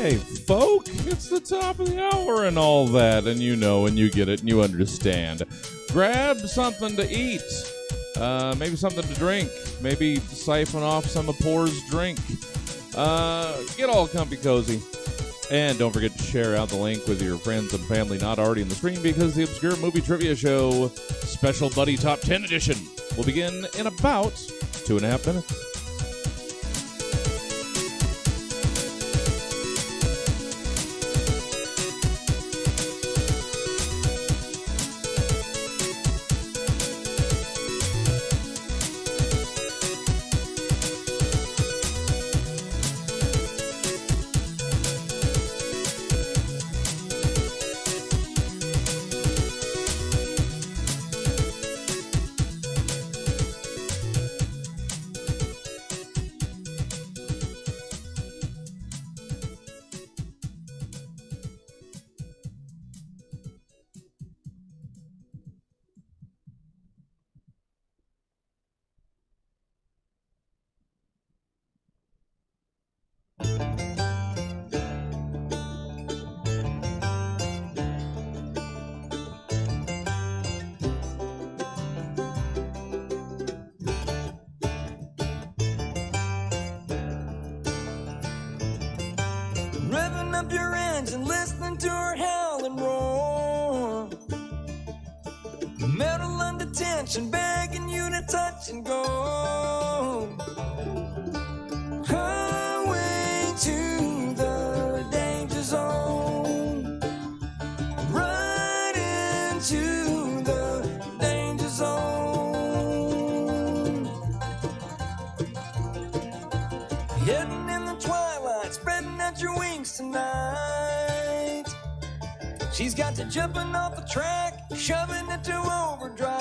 Hey, folk, it's the top of the hour and all that, and you know, and you get it, and you understand. Grab something to eat, maybe something to drink, maybe siphon off some of Poor's drink. Get all comfy cozy. And don't forget to share out the link with your friends and family not already in the stream, because the Obscure Movie Trivia Show Special Buddy Top 10 Edition will begin in about 2.5 minutes. Revving up your engine, listening to her howl and roar. Metal under tension, begging you to touch and go. Highway to the danger zone. Right into the got you jumping off the track, shoving it to overdrive.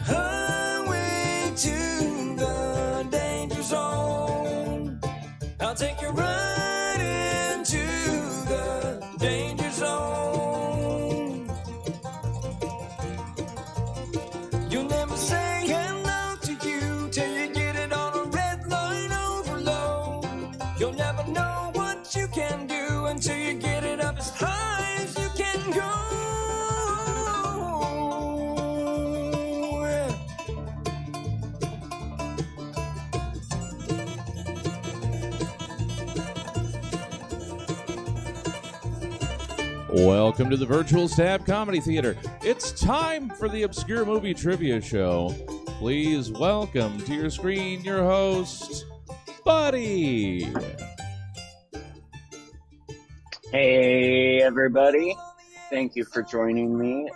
Highway to the danger zone. I'll take you right into the danger zone. You'll never say hello to you till you get it on a red line overload. You'll never know what you can do until you get it up as high as you can go. Welcome to the Virtual Stab Comedy Theater. It's time for the Obscure Movie Trivia Show. Please welcome to your screen your host, Buddy. Hey everybody, thank you for joining me.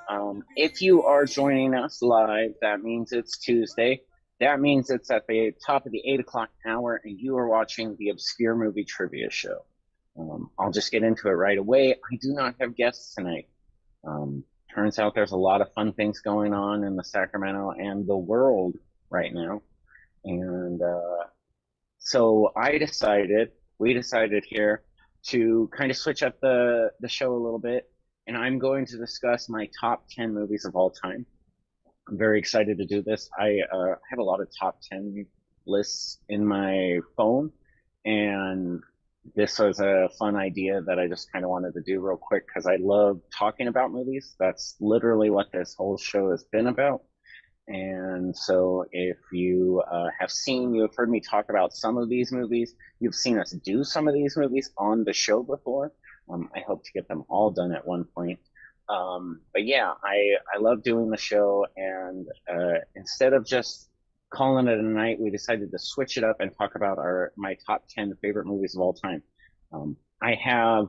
If you are joining us live, that means it's Tuesday. That means it's at the top of the 8 o'clock hour and you are watching the Obscure Movie Trivia Show. I'll just get into it right away. I do not have guests tonight. Turns out there's a lot of fun things going on in the Sacramento and the world right now. And so we decided here to kind of switch up the show a little bit. And I'm going to discuss my top 10 movies of all time. I'm very excited to do this. I have a lot of top 10 lists in my phone. And this was a fun idea that I just kind of wanted to do real quick because I love talking about movies. That's literally what this whole show has been about. And so if you you've heard me talk about some of these movies, you've seen us do some of these movies on the show before. I hope to get them all done at one point. But yeah, I love doing the show. And instead of just calling it a night, we decided to switch it up and talk about my top 10 favorite movies of all time. I have,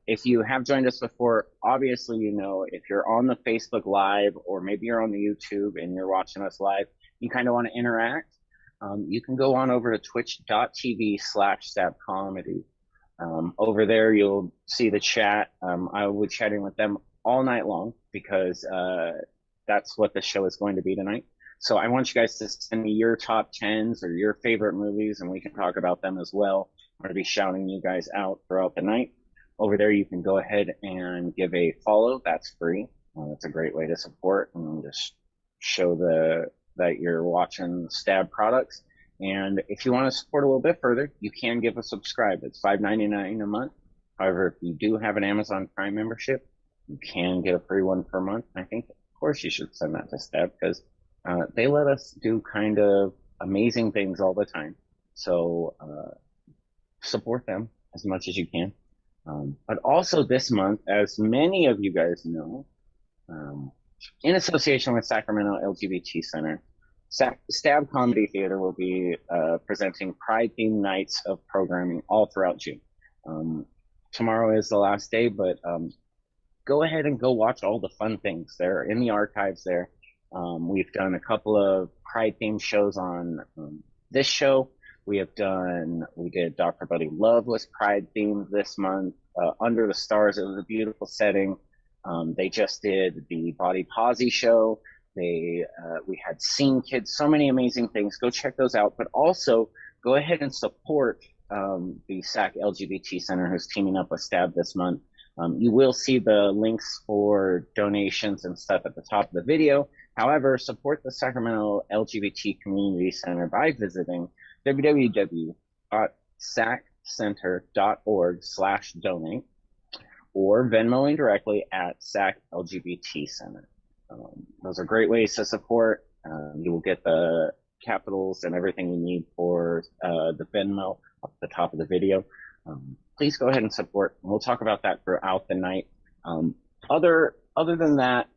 if you have joined us before, obviously, you know, if you're on the Facebook Live or maybe you're on the YouTube and you're watching us live, you kind of want to interact. You can go on over to twitch.tv/stabcomedy. Over there, you'll see the chat. I will be chatting with them all night long because that's what the show is going to be tonight. So I want you guys to send me your top 10s or your favorite movies, and we can talk about them as well. I'm going to be shouting you guys out throughout the night. Over there, you can go ahead and give a follow. That's free. That's a great way to support and just show that you're watching Stab products. And if you want to support a little bit further, you can give a subscribe. It's $5.99 a month. However, if you do have an Amazon Prime membership, you can get a free one per month. I think, of course, you should send that to Stab because they let us do kind of amazing things all the time. So support them as much as you can. But also this month, as many of you guys know, in association with Sacramento LGBT Center, Stab Comedy Theater will be presenting Pride-themed nights of programming all throughout June. Tomorrow is the last day, but go ahead and go watch all the fun things. They're in the archives there. We've done a couple of Pride-themed shows on this show. We did Dr. Buddy Love was Pride-themed this month. Under the Stars, it was a beautiful setting. They just did the Body Posy show. We had Scene Kids, so many amazing things. Go check those out. But also, go ahead and support the SAC LGBT Center, who's teaming up with Stab this month. You will see the links for donations and stuff at the top of the video. However, support the Sacramento LGBT Community Center by visiting www.saccenter.org/donate or Venmoing directly at SAC LGBT Center. Those are great ways to support. You will get the capitals and everything you need for the Venmo up at the top of the video. Please go ahead and support. And we'll talk about that throughout the night. Other than that,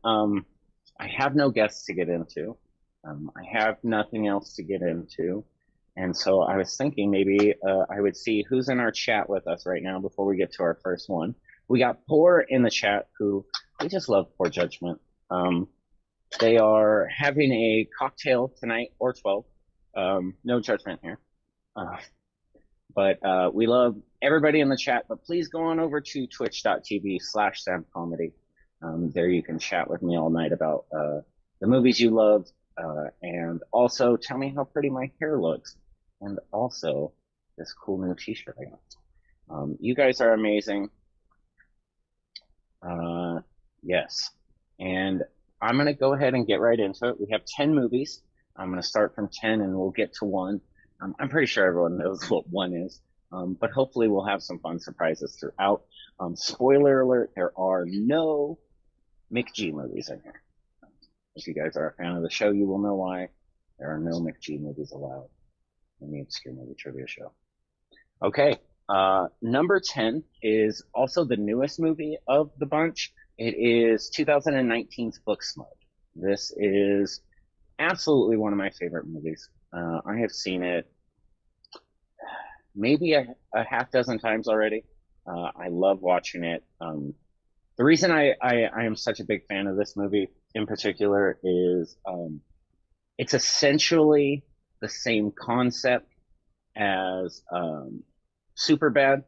I have no guests to get into. I have nothing else to get into. And so I was thinking maybe I would see who's in our chat with us right now before we get to our first one. We got Poor in the chat, who we just love Poor Judgment. They are having a cocktail tonight, or 12. No judgment here. But we love everybody in the chat, but please go on over to twitch.tv/samcomedy. There you can chat with me all night about the movies you love, and also tell me how pretty my hair looks, and also this cool new t-shirt I got. You guys are amazing. Yes. And I'm going to go ahead and get right into it. We have 10 movies. I'm going to start from 10 and we'll get to 1. I'm pretty sure everyone knows what 1 is, but hopefully we'll have some fun surprises throughout. Spoiler alert, there are no McG movies in here. If you guys are a fan of the show, you will know why. There are no McG movies allowed in the Obscure Movie Trivia Show. Okay, number 10 is also the newest movie of the bunch. It is 2019's Booksmart. This is absolutely one of my favorite movies. I have seen it maybe a half dozen times already. I love watching it. The reason I am such a big fan of this movie in particular is it's essentially the same concept as Superbad.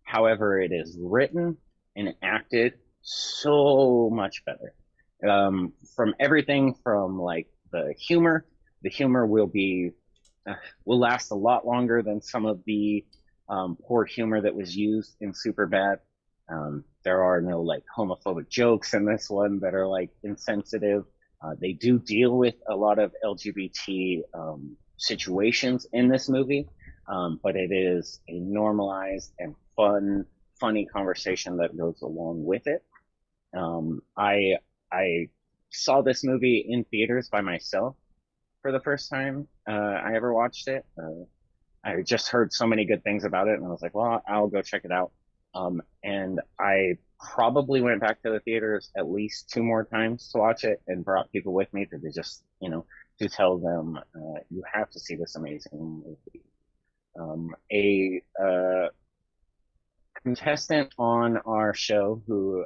However, it is written and acted so much better. From everything from like the humor will last a lot longer than some of the poor humor that was used in Superbad. There are no like homophobic jokes in this one that are like insensitive. They do deal with a lot of LGBT situations in this movie, but it is a normalized and funny conversation that goes along with it. I saw this movie in theaters by myself for the first time I ever watched it. I just heard so many good things about it, and I was like, well, I'll go check it out. And I probably went back to the theaters at least 2 more times to watch it and brought people with me to just, to tell them, you have to see this amazing movie. A contestant on our show who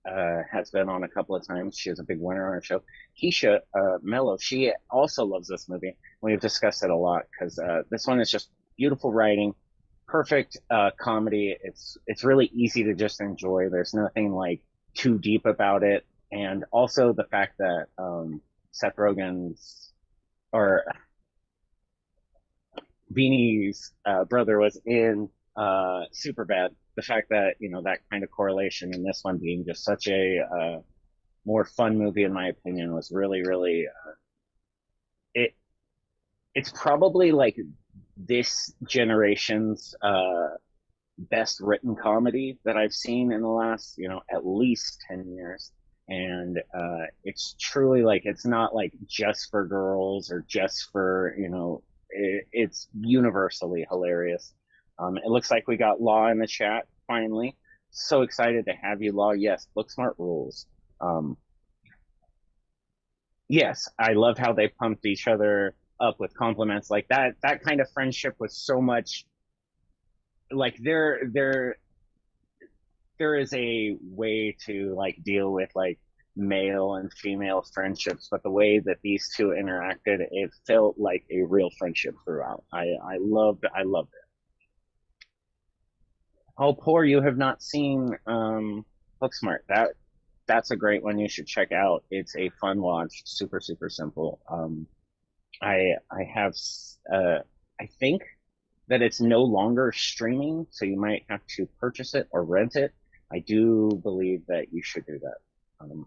has been on a couple of times. She was a big winner on our show. Keisha Mello, she also loves this movie. We've discussed it a lot because this one is just beautiful writing, perfect comedy. It's really easy to just enjoy. There's nothing like too deep about it, and also the fact that Seth Rogen's or Beanie's brother was in Superbad. The fact that that kind of correlation in this one being just such a more fun movie, in my opinion, was really it's probably like this generation's best written comedy that I've seen in the last at least 10 years. And it's truly like, it's not like just for girls or just for it's universally hilarious. It looks like we got Law in the chat finally. So excited to have you, Law. Yes, Booksmart rules. Yes, I love how they pumped each other up with compliments like that. That kind of friendship was so much like there is a way to like deal with like male and female friendships, but the way that these two interacted, it felt like a real friendship throughout. I loved it. Oh, poor, you have not seen Booksmart. That's a great one you should check out. It's a fun watch, super simple. I think that it's no longer streaming, so you might have to purchase it or rent it. I do believe that you should do that.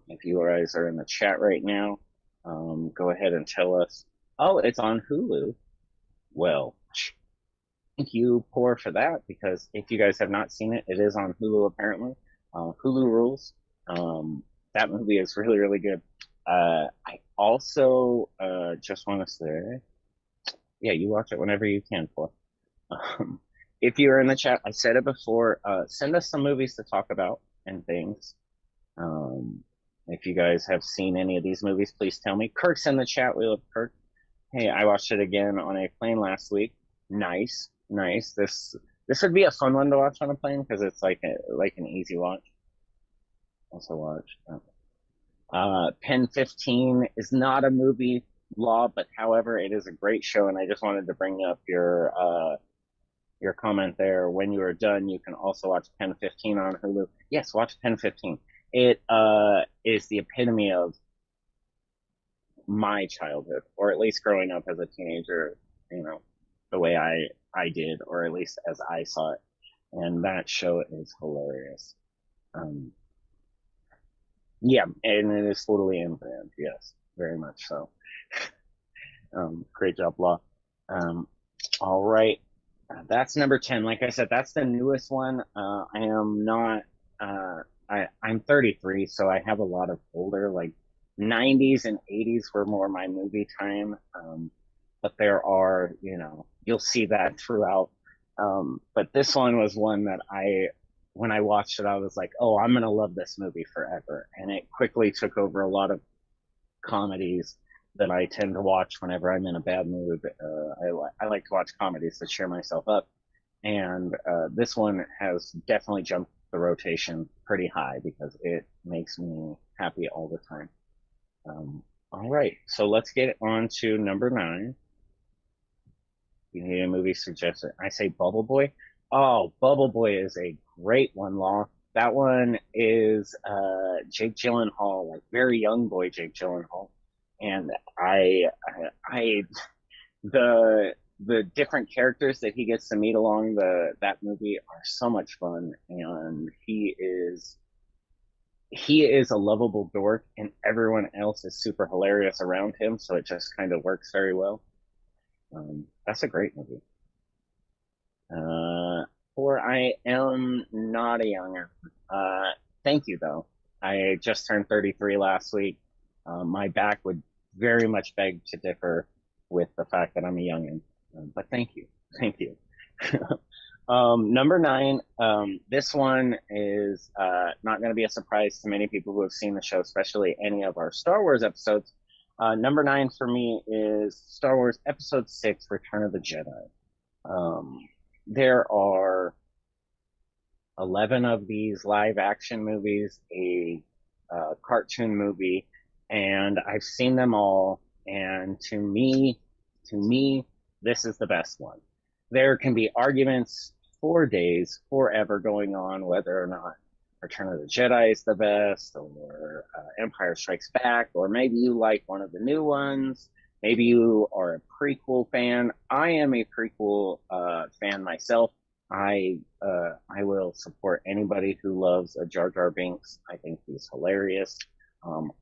If you guys are in the chat right now, go ahead and tell us. Oh, it's on Hulu. Well, thank you, Poor, for that, because if you guys have not seen it, it is on Hulu apparently. Hulu rules. That movie is really good. I also just want to say, yeah, you watch it whenever you can, Poor. If you're in the chat, I said it before, send us some movies to talk about and things. If you guys have seen any of these movies, please tell me. Kirk's in the chat. We love Kirk. Hey, I watched it again on a plane last week. Nice. This would be a fun one to watch on a plane because it's like an easy watch. Also watch. Pen 15 is not a movie, Law, but however, it is a great show, and I just wanted to bring up your your comment there. When you are done, you can also watch Pen 15 on Hulu. Yes, watch Pen 15. It is the epitome of my childhood, or at least growing up as a teenager, you know, the way I did, or at least as I saw it. And that show is hilarious. Um, yeah, and it is totally in brand. Yes, very much so. Great job, Law. Um, all right. That's number 10. Like I said, that's the newest one. I am not, I'm 33, so I have a lot of older, like 90s and 80s were more my movie time. But there are, you know, you'll see that throughout. But this one was one that when I watched it, I was like, oh, I'm going to love this movie forever. And it quickly took over a lot of comedies that I tend to watch whenever I'm in a bad mood. I like to watch comedies to cheer myself up. And this one has definitely jumped the rotation pretty high because it makes me happy all the time. All right, so let's get on to number 9. You need a movie suggestion. I say Bubble Boy. Oh, Bubble Boy is a great one, Law. That one is Jake Gyllenhaal, like very young boy Jake Gyllenhaal, and I the different characters that he gets to meet along that movie are so much fun, and he is a lovable dork, and everyone else is super hilarious around him, so it just kind of works very well. That's a great movie. For I am not a younger. Thank you though. I just turned 33 last week. My back would very much beg to differ with the fact that I'm a youngin. But thank you. Thank you. Number 9, this one is not going to be a surprise to many people who have seen the show, especially any of our Star Wars episodes. Number 9 for me is Star Wars Episode 6, Return of the Jedi. There are 11 of these live action movies, a cartoon movie, and I've seen them all. And to me, this is the best one. There can be arguments for days, forever going on, whether or not Return of the Jedi is the best, or Empire Strikes Back, or maybe you like one of the new ones. Maybe you are a prequel fan. I am a prequel fan myself. I will support anybody who loves a Jar Jar Binks. I think he's hilarious.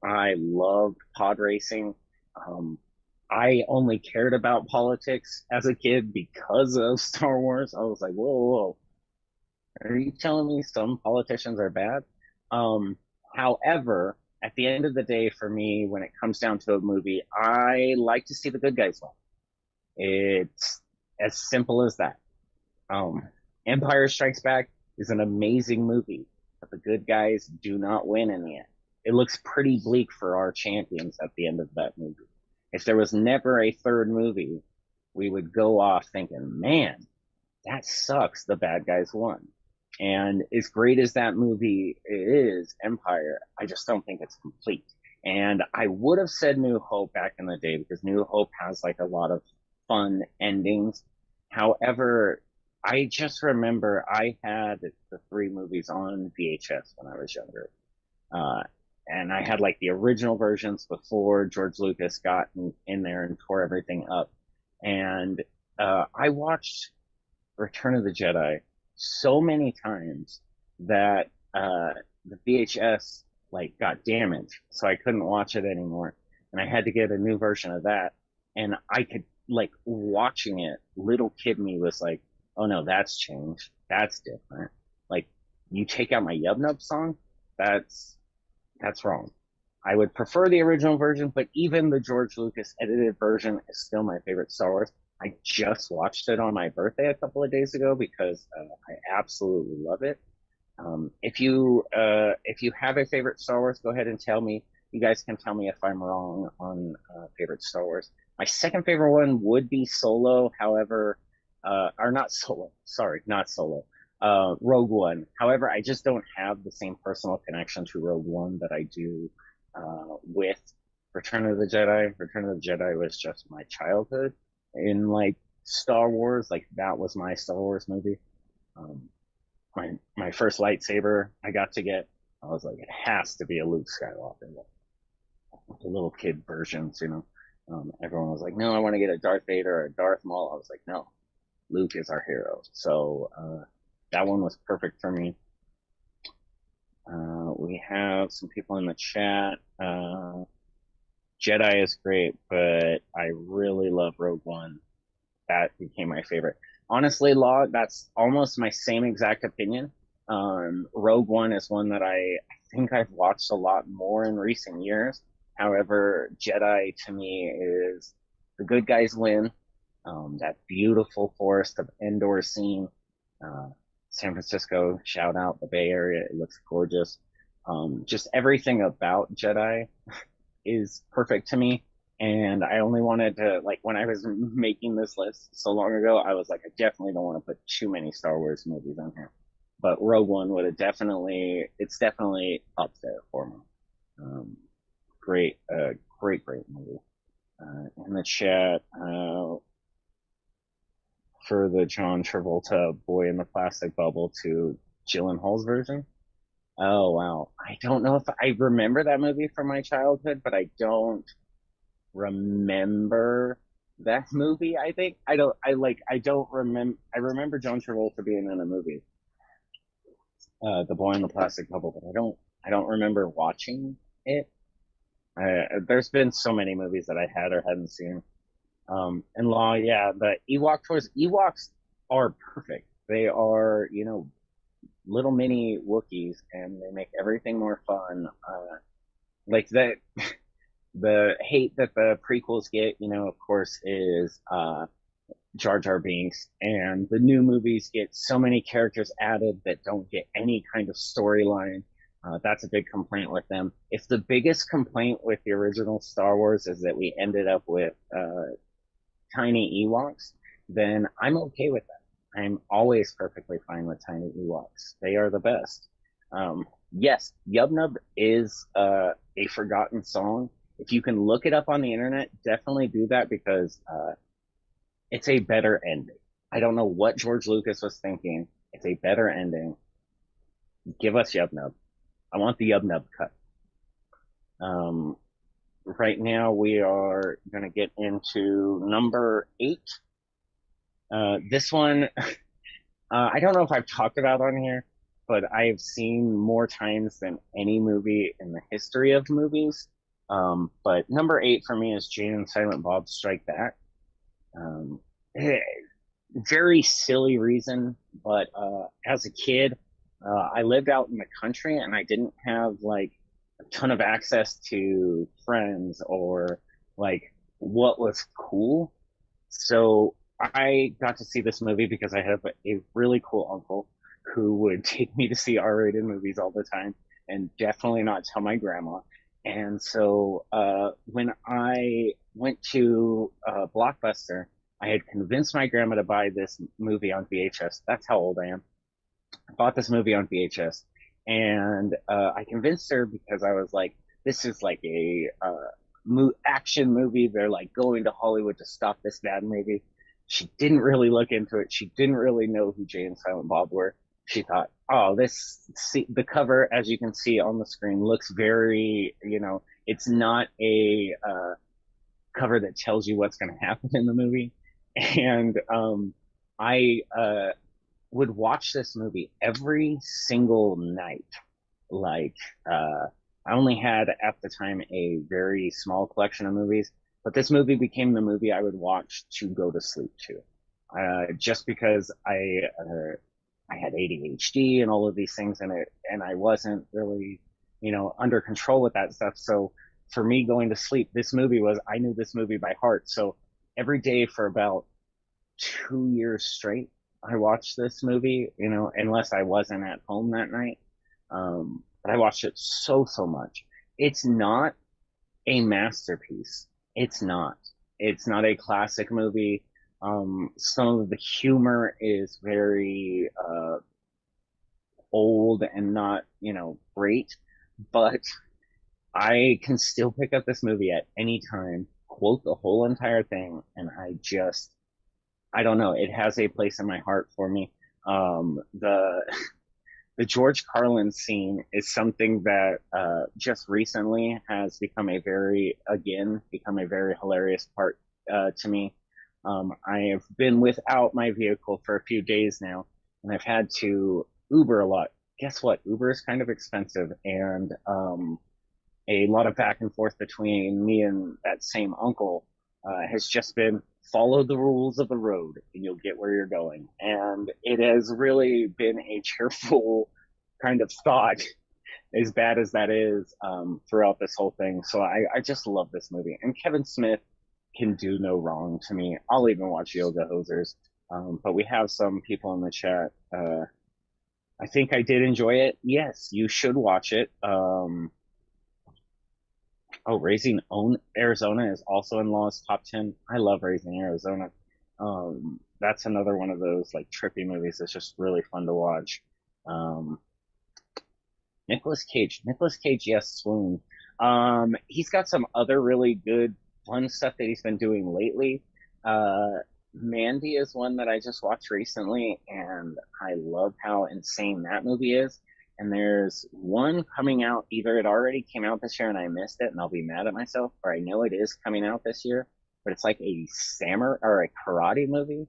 I loved pod racing. I only cared about politics as a kid because of Star Wars. I was like, whoa, are you telling me some politicians are bad? However, at the end of the day, for me, when it comes down to a movie, I like to see the good guys win. It's as simple as that. Empire Strikes Back is an amazing movie, but the good guys do not win in the end. It looks pretty bleak for our champions at the end of that movie. If there was never a third movie, we would go off thinking, man, that sucks. The bad guys won. And as great as that movie is, Empire, I just don't think it's complete. And I would have said New Hope back in the day because New Hope has like a lot of fun endings. However, I just remember I had the 3 movies on VHS when I was younger. And I had like the original versions before George Lucas got in there and tore everything up. And I watched Return of the Jedi so many times that the VHS like got damaged, so I couldn't watch it anymore, and I had to get a new version of that. And I could like watching it, little kid me was like, "Oh no, that's changed. That's different. Like you take out my Yub Nub song, that's wrong. I would prefer the original version, but even the George Lucas edited version is still my favorite Star Wars. I just watched it on my birthday a couple of days ago because I absolutely love it. If you have a favorite Star Wars, go ahead and tell me. You guys can tell me if I'm wrong on favorite Star Wars. My second favorite one would be Solo. However, or not Solo. Sorry, not Solo. Rogue One. However, I just don't have the same personal connection to Rogue One that I do with Return of the Jedi. Return of the Jedi was just my childhood in like Star Wars, like that was my Star Wars movie. Um, my first lightsaber I got to get, I was like, it has to be a Luke Skywalker, the little kid versions, you know. Everyone was like, no, I want to get a Darth Vader or a Darth Maul. I was like, no, Luke is our hero. So that one was perfect for me. We have some people in the chat. Jedi is great, but I really love Rogue One. That became my favorite. Honestly, Law, that's almost my same exact opinion. Rogue One is one that I think I've watched a lot more in recent years. However, Jedi to me is the good guys win. That beautiful forest of Endor scene, San Francisco, shout out the Bay Area. It looks gorgeous. Just everything about Jedi is perfect to me. And I only wanted to, like, when I was making this list so long ago, I was like, I definitely don't want to put too many Star Wars movies on here. But Rogue One would have definitely, it's definitely up there for me. Great movie. In the chat, for the John Travolta Boy in the Plastic Bubble to Gyllenhaal's version. Oh, wow. I don't know if I remember that movie from my childhood, but I don't remember that movie. I remember John Travolta being in a movie, The Boy in the Plastic Bubble, but I don't remember watching it. There's been so many movies that I had or hadn't seen. And Law, yeah, the Ewoks are perfect. They are, you know, little mini Wookiees, and they make everything more fun. Like that, the hate that the prequels get, you know, of course, is Jar Jar Binks, and the new movies get so many characters added that don't get any kind of storyline. That's a big complaint with them. If the biggest complaint with the original Star Wars is that we ended up with tiny Ewoks, then I'm okay with that. I'm always perfectly fine with tiny Ewoks. They are the best. Yes, Yub Nub is a forgotten song. If you can look it up on the internet, definitely do that, because it's a better ending. I don't know what George Lucas was thinking. It's a better ending. Give us Yub Nub. I want the Yub Nub cut. Right now we are going to get into number 8. This one, I don't know if I've talked about on here, but I've seen more times than any movie in the history of movies. But number 8 for me is Jay and Silent Bob Strike Back. Very silly reason, but as a kid, I lived out in the country and I didn't have like a ton of access to friends or like what was cool. So I got to see this movie because I have a really cool uncle who would take me to see R-rated movies all the time, and definitely not tell my grandma. And so when I went to Blockbuster, I had convinced my grandma to buy this movie on VHS. That's how old I am. I bought this movie on VHS, and I convinced her because I was like, this is like a action movie. They're like going to Hollywood to stop this bad movie. She didn't really look into it. She didn't really know who Jay and Silent Bob were. She thought, oh, the cover, as you can see on the screen, looks very, you know, it's not a cover that tells you what's going to happen in the movie. And I would watch this movie every single night. Like, I only had at the time a very small collection of movies, but this movie became the movie I would watch to go to sleep to. Just because I had ADHD and all of these things in it, and I wasn't really, you know, under control with that stuff. So for me going to sleep, I knew this movie by heart. So every day for about 2 years straight, I watched this movie, you know, unless I wasn't at home that night. But I watched it so much. It's not a masterpiece. It's not a classic movie. Some of the humor is very old and not, you know, great, but I can still pick up this movie at any time, quote the whole entire thing, and I don't know. It has a place in my heart for me. The the George Carlin scene is something that just recently has become a very hilarious part to me. I have been without my vehicle for a few days now, and I've had to Uber a lot. Guess what? Uber is kind of expensive, and a lot of back and forth between me and that same uncle has just been follow the rules of the road and you'll get where you're going. And it has really been a cheerful kind of thought, as bad as that is, throughout this whole thing. So I just love this movie. And Kevin Smith can do no wrong to me. I'll even watch Yoga Hosers. But we have some people in the chat. I think I did enjoy it. Yes, you should watch it. Oh, Raising Arizona is also in Law's top 10. I love Raising Arizona. That's another one of those like trippy movies that's just really fun to watch. Nicolas Cage. Nicolas Cage, yes, Swoon. He's got some other really good, fun stuff that he's been doing lately. Mandy is one that I just watched recently, and I love how insane that movie is. And there's one coming out, either it already came out this year and I missed it and I'll be mad at myself, or I know it is coming out this year, but it's like a samurai or a karate movie,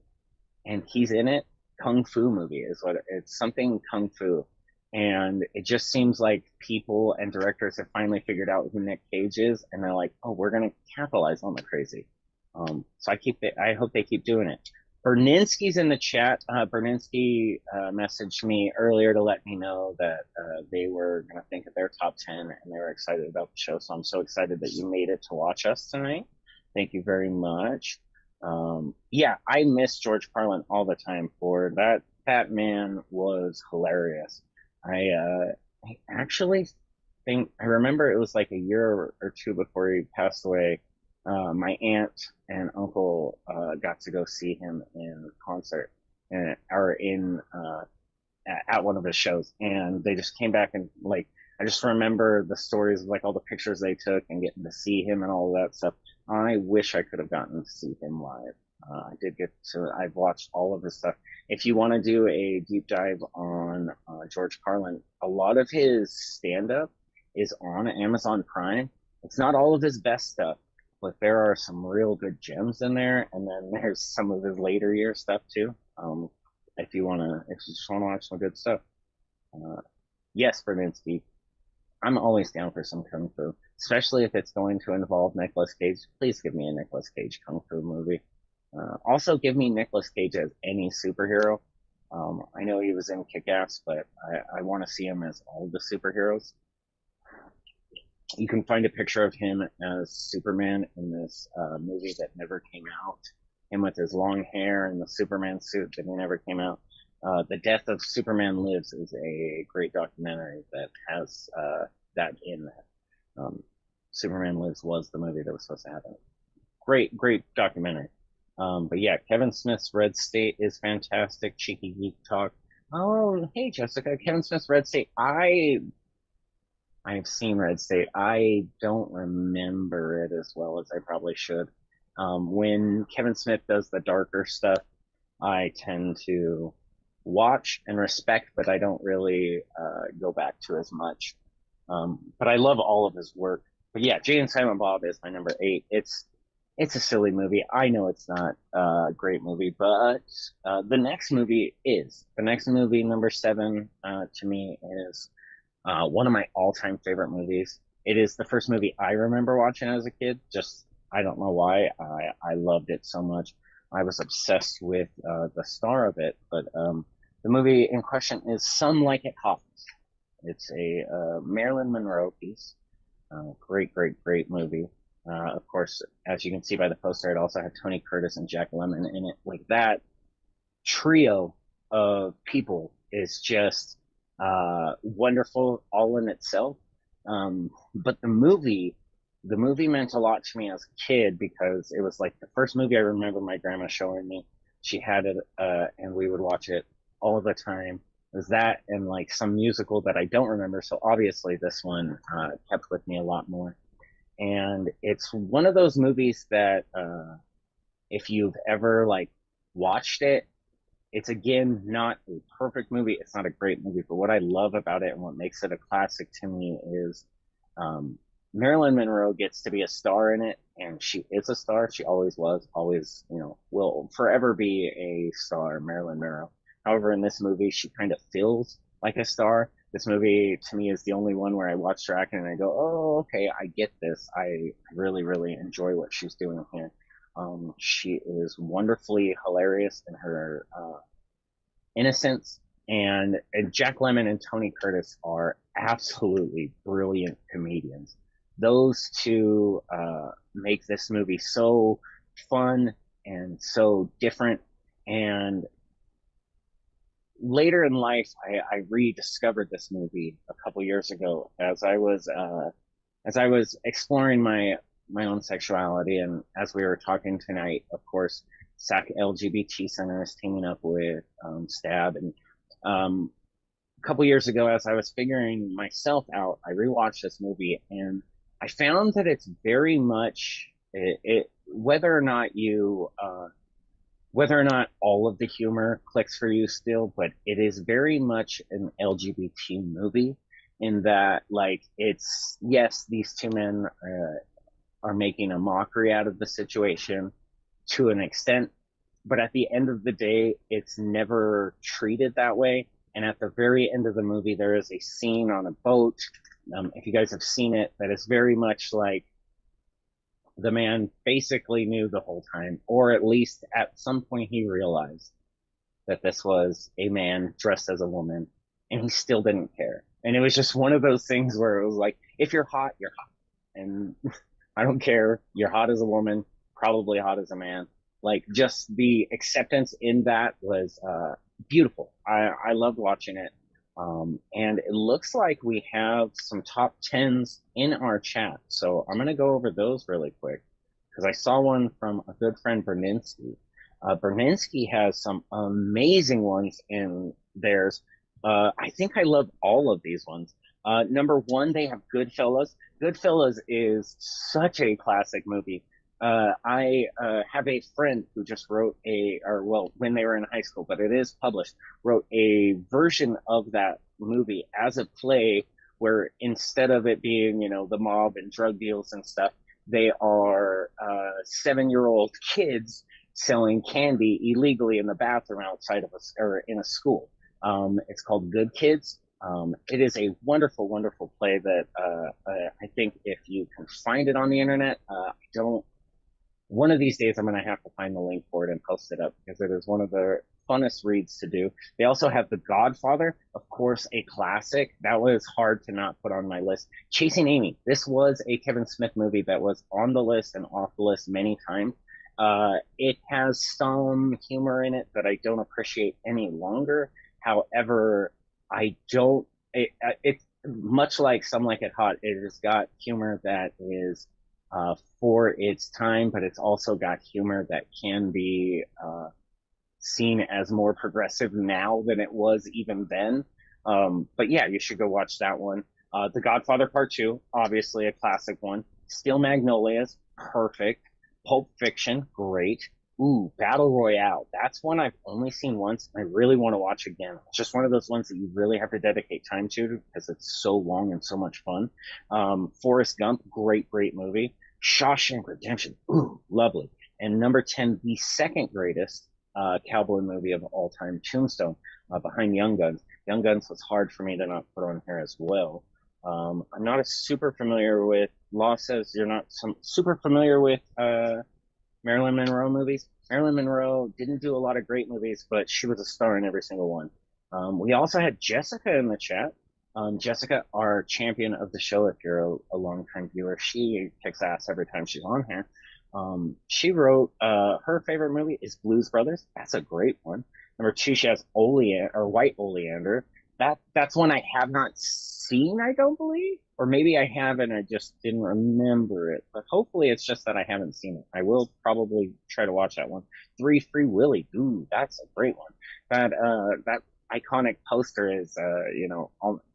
and he's in it. Kung Fu movie is what it's, something Kung Fu. And it just seems like people and directors have finally figured out who Nick Cage is, and they're like, oh, we're going to capitalize on the crazy. So I hope they keep doing it. Berninski's in the chat. Berninsky messaged me earlier to let me know that they were going to think of their top 10 and they were excited about the show. So I'm so excited that you made it to watch us tonight. Thank you very much. Yeah, I miss George Carlin all the time for that. That man was hilarious. I actually think, I remember it was like a year or two before he passed away. My aunt and uncle got to go see him in concert at one of his shows, and they just came back and like I just remember the stories of like all the pictures they took and getting to see him and all of that stuff. I wish I could have gotten to see him live. I've watched all of his stuff. If you want to do a deep dive on George Carlin, a lot of his stand up is on Amazon Prime. It's not all of his best stuff, but there are some real good gems in there. And then there's some of his later year stuff too. If you just want to watch some good stuff. Yes, Berninsky. I'm always down for some Kung Fu, especially if it's going to involve Nicolas Cage. Please give me a Nicolas Cage Kung Fu movie. Also give me Nicolas Cage as any superhero. I know he was in Kick-Ass, but I want to see him as all the superheroes. You can find a picture of him as Superman in this movie that never came out. Him with his long hair and the Superman suit that never came out. The Death of Superman Lives is a great documentary that has that in that. Superman Lives was the movie that was supposed to happen. Great documentary. But yeah, Kevin Smith's Red State is fantastic. Cheeky Geek Talk. Oh, hey Jessica, Kevin Smith's Red State. I've seen Red State. I don't remember it as well as I probably should. When Kevin Smith does the darker stuff, I tend to watch and respect, but I don't really go back to as much. But I love all of his work. But yeah, Jay and Silent Bob is my number 8. It's a silly movie. I know it's not a great movie, but the next movie is. The next movie, number 7, to me is one of my all-time favorite movies. It is the first movie I remember watching as a kid. Just, I don't know why. I loved it so much. I was obsessed with the star of it. But the movie in question is Some Like It Hot. It's a Marilyn Monroe piece. Great movie. Of course, as you can see by the poster, it also had Tony Curtis and Jack Lemmon in it. Like that trio of people is just wonderful all in itself. But the movie meant a lot to me as a kid because it was like the first movie I remember my grandma showing me. She had it, and we would watch it all the time. It was that and like some musical that I don't remember. So obviously this one kept with me a lot more. And it's one of those movies that if you've ever like watched it. It's again not a perfect movie. It's not a great movie, but what I love about it and what makes it a classic to me is um, Marilyn Monroe gets to be a star in it, and she is a star. She always was, always, will forever be a star, Marilyn Monroe. However, in this movie, she kind of feels like a star. This movie, to me, is the only one where I watch her acting and I go, oh, okay, I get this. I really, really enjoy what she's doing here. She is wonderfully hilarious in her innocence, and Jack Lemmon and Tony Curtis are absolutely brilliant comedians. Those two make this movie so fun and so different. And later in life, I rediscovered this movie a couple years ago as I was exploring my own sexuality, and as we were talking tonight, of course, SAC LGBT Center is teaming up with STAB, and a couple years ago, as I was figuring myself out, I rewatched this movie, and I found that it's very much whether or not whether or not all of the humor clicks for you still, but it is very much an LGBT movie in that, like, it's, yes, these two men are making a mockery out of the situation to an extent, but at the end of the day, it's never treated that way. And at the very end of the movie, there is a scene on a boat. If you guys have seen it, that is very much like the man basically knew the whole time, or at least at some point he realized that this was a man dressed as a woman, and he still didn't care. And it was just one of those things where it was like, if you're hot, you're hot. And I don't care. You're hot as a woman, probably hot as a man. Like, just the acceptance in that was beautiful. I loved watching it. And it looks like we have some top 10s in our chat. So I'm going to go over those really quick because I saw one from a good friend, Berninsky. Berninsky has some amazing ones in theirs. I think I love all of these ones. Number one, they have Goodfellas. Goodfellas is such a classic movie. I have a friend who just wrote when they were in high school, but it is published, wrote a version of that movie as a play where instead of it being, the mob and drug deals and stuff, they are 7-year-old kids selling candy illegally in the bathroom outside of or in a school. It's called Good Kids. It is a wonderful, wonderful play that I think if you can find it on the internet, one of these days I'm going to have to find the link for it and post it up because it is one of the funnest reads to do. They also have The Godfather, of course, a classic. That was hard to not put on my list. Chasing Amy. This was a Kevin Smith movie that was on the list and off the list many times. It has some humor in it that I don't appreciate any longer. However, it's much like Some Like It Hot. It has got humor that is for its time, but it's also got humor that can be seen as more progressive now than it was even then. But yeah, you should go watch that one. The Godfather Part 2, obviously a classic one. Steel Magnolias, perfect. Pulp Fiction, great. Ooh, Battle Royale. That's one I've only seen once. I really want to watch again. It's just one of those ones that you really have to dedicate time to because it's so long and so much fun. Forrest Gump, great, great movie. Shawshank Redemption, ooh, lovely. And number 10, the second greatest cowboy movie of all time, Tombstone, behind Young Guns. Young Guns was hard for me to not put on here as well. I'm not super familiar with, Law says you're not super familiar with Marilyn Monroe movies. Marilyn Monroe didn't do a lot of great movies, but she was a star in every single one. We also had Jessica in the chat. Jessica, our champion of the show, if you're a longtime viewer, she kicks ass every time she's on here. She wrote, her favorite movie is Blues Brothers. That's a great one. Number 2, she has White Oleander. That's one I have not seen, I don't believe. Or maybe I have and I just didn't remember it. But hopefully it's just that I haven't seen it. I will probably try to watch that one. 3, Free Willy. Ooh, that's a great one. That iconic poster is,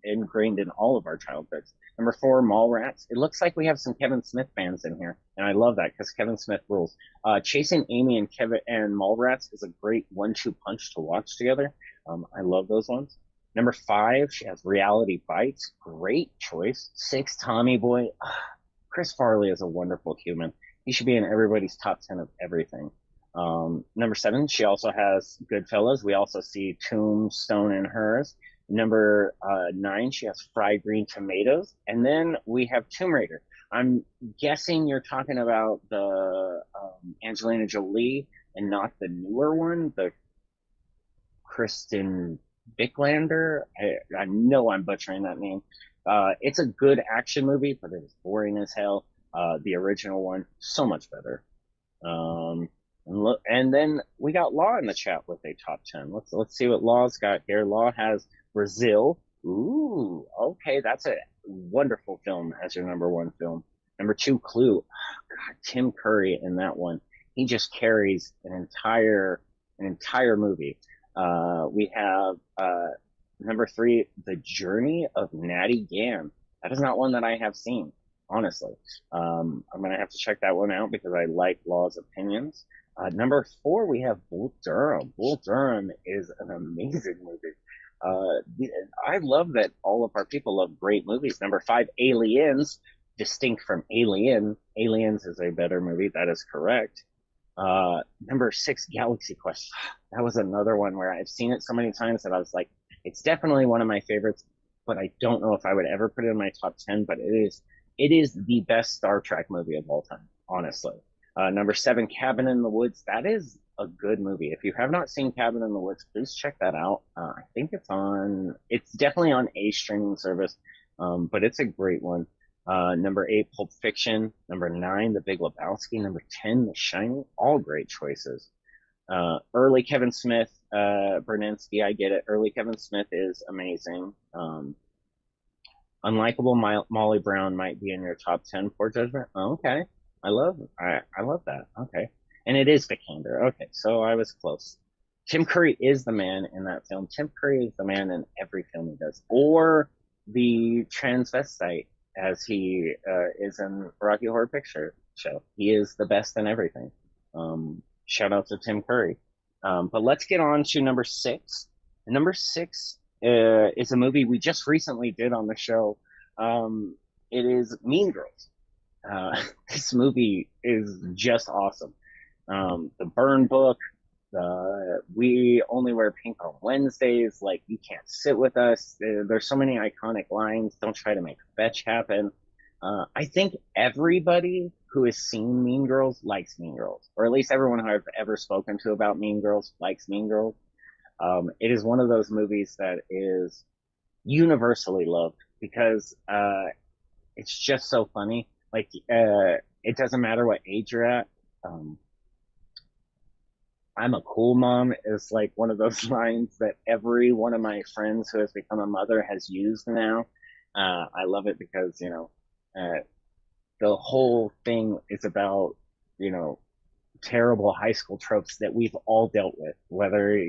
ingrained in all of our childhoods. Number 4, Mallrats. It looks like we have some Kevin Smith fans in here, and I love that because Kevin Smith rules. Chasing Amy and Kevin and Mallrats is a great 1-2 punch to watch together. I love those ones. Number 5, she has Reality Bites. Great choice. 6, Tommy Boy. Chris Farley is a wonderful human. He should be in everybody's top 10 of everything. Number 7, she also has Goodfellas. We also see Tombstone in hers. Number 9, she has Fried Green Tomatoes. And then we have Tomb Raider. I'm guessing you're talking about the Angelina Jolie and not the newer one, the Kristen Bicklander. I know I'm butchering that name. It's a good action movie, but it is boring as hell. The original one, so much better. And then we got Law in the chat with a top 10. Let's see what Law's got here. Law has Brazil. Ooh, okay, that's a wonderful film as your number 1 film. Number 2, Clue. Oh, God, Tim Curry in that one. He just carries an entire movie. We have number 3, The Journey of Natty Gann. That is not one that I have seen, honestly. I'm gonna have to check that one out because I like Law's opinions. Number 4, we have Bull Durham. Bull Durham is an amazing movie. I love that all of our people love great movies. Number 5, Aliens, distinct from Alien. Aliens is a better movie. That is correct. Number 6, Galaxy Quest. That was another one where I've seen it so many times that I was like, it's definitely one of my favorites, but I don't know if I would ever put it in my top 10, but it is the best Star Trek movie of all time, honestly. Number 7, Cabin in the Woods. That is a good movie. If you have not seen Cabin in the Woods, please check that out. I think it's definitely on a streaming service, but it's a great one. Number 8, Pulp Fiction. Number 9, The Big Lebowski. Number 10, The Shining. All great choices. Early Kevin Smith, Berninski, I get it. Early Kevin Smith is amazing. Unlikable Molly Brown might be in your top 10. Poor Judgment. Oh, okay. I love that. Okay. And it is Vikander. Okay. So I was close. Tim Curry is the man in that film. Tim Curry is the man in every film he does. Or the transvestite, as he is in Rocky Horror Picture Show. He is the best in everything. Shout out to Tim Curry. But let's get on to number 6. Number 6 is a movie we just recently did on the show. It is Mean Girls. This movie is just awesome. The Burn Book, We Only Wear Pink on Wednesdays, like, you can't sit with us. There's so many iconic lines. Don't try to make fetch happen. I think everybody who has seen Mean Girls likes Mean Girls, or at least everyone who I've ever spoken to about Mean Girls likes Mean Girls. It is one of those movies that is universally loved because it's just so funny. Like, it doesn't matter what age you're at. I'm a cool mom is like one of those lines that every one of my friends who has become a mother has used now. I love it because, the whole thing is about, terrible high school tropes that we've all dealt with, whether,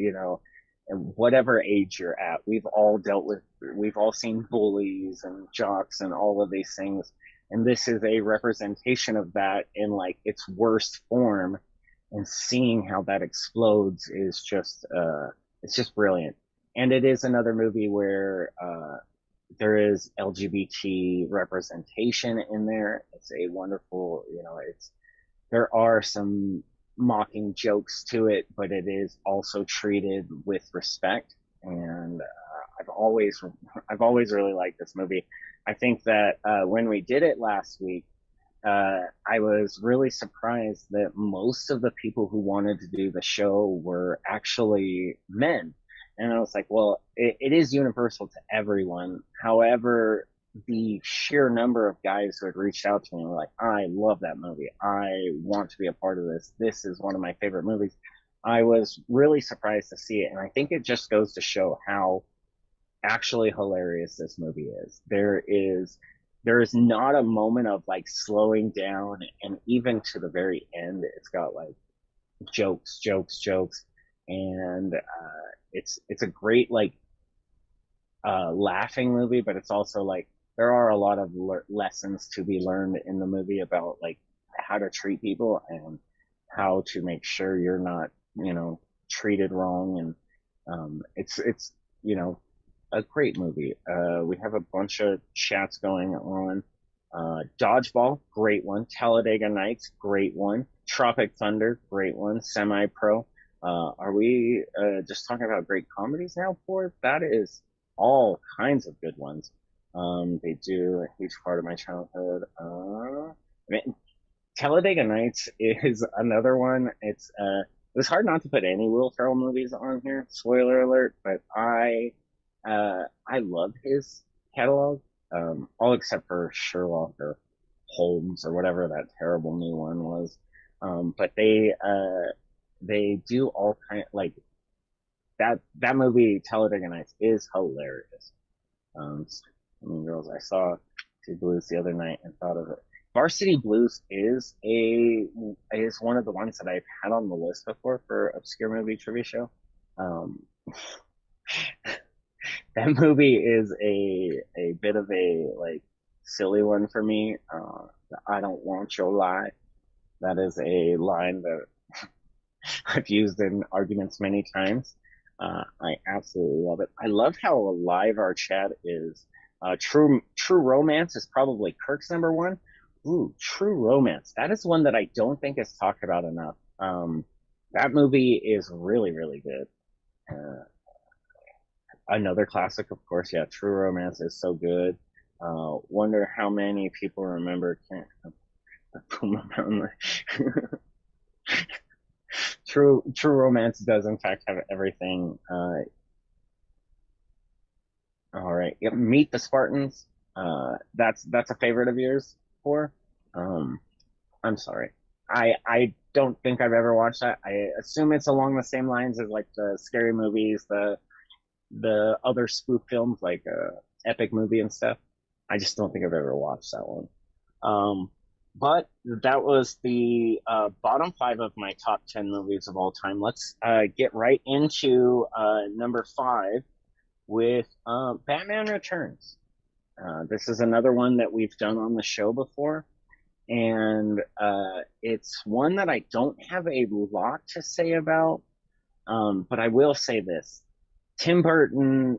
whatever age you're at, we've all seen bullies and jocks and all of these things. And this is a representation of that in like its worst form, and seeing how that explodes is just, it's just brilliant. And it is another movie where, there is LGBT representation in there. It's a wonderful, there are some mocking jokes to it, but it is also treated with respect. And I've always really liked this movie. I think that when we did it last week, I was really surprised that most of the people who wanted to do the show were actually men. And I was like, well, it is universal to everyone. However, the sheer number of guys who had reached out to me were like, I love that movie. I want to be a part of this. This is one of my favorite movies. I was really surprised to see it. And I think it just goes to show how actually hilarious this movie is. There is not a moment of like slowing down, and even to the very end, it's got like jokes. and it's a great like laughing movie, but it's also like there are a lot of lessons to be learned in the movie about like how to treat people and how to make sure you're not, treated wrong. And it's a great movie. We have a bunch of chats going on. Dodgeball, great one. Talladega Nights, great one. Tropic Thunder, great one. Semi Pro. Are we just talking about great comedies now, Ford? That is all kinds of good ones. They do a huge part of my childhood. I mean, Talladega Nights is another one. It was hard not to put any Will Ferrell movies on here. Spoiler alert, but I love his catalog. All except for Sherlock or Holmes or whatever that terrible new one was. But they do all kind like that movie Talladega Nights is hilarious. I mean, girls, I saw Two Blues the other night and thought of it. Varsity Blues is one of the ones that I've had on the list before for obscure movie trivia show. Um, that movie is a bit of a like silly one for me. I don't want your lie. That is a line that I've used in arguments many times. I absolutely love it. I love how alive our chat is. True Romance is probably Kirk's number one. Ooh, True Romance. That is one that I don't think is talked about enough. That movie is really, really good. Another classic, of course. Yeah, True Romance is so good. Wonder how many people remember Puma Mountain. True Romance does in fact have everything. All right. Yep, Meet the Spartans. That's a favorite of yours, for. I'm sorry. I don't think I've ever watched that. I assume it's along the same lines as like the scary movies, the other spoof films like Epic Movie and stuff. I just don't think I've ever watched that one. But that was the bottom five of my top 10 movies of all time. Let's get right into number five with Batman Returns. This is another one that we've done on the show before, and it's one that I don't have a lot to say about, but I will say this. Tim Burton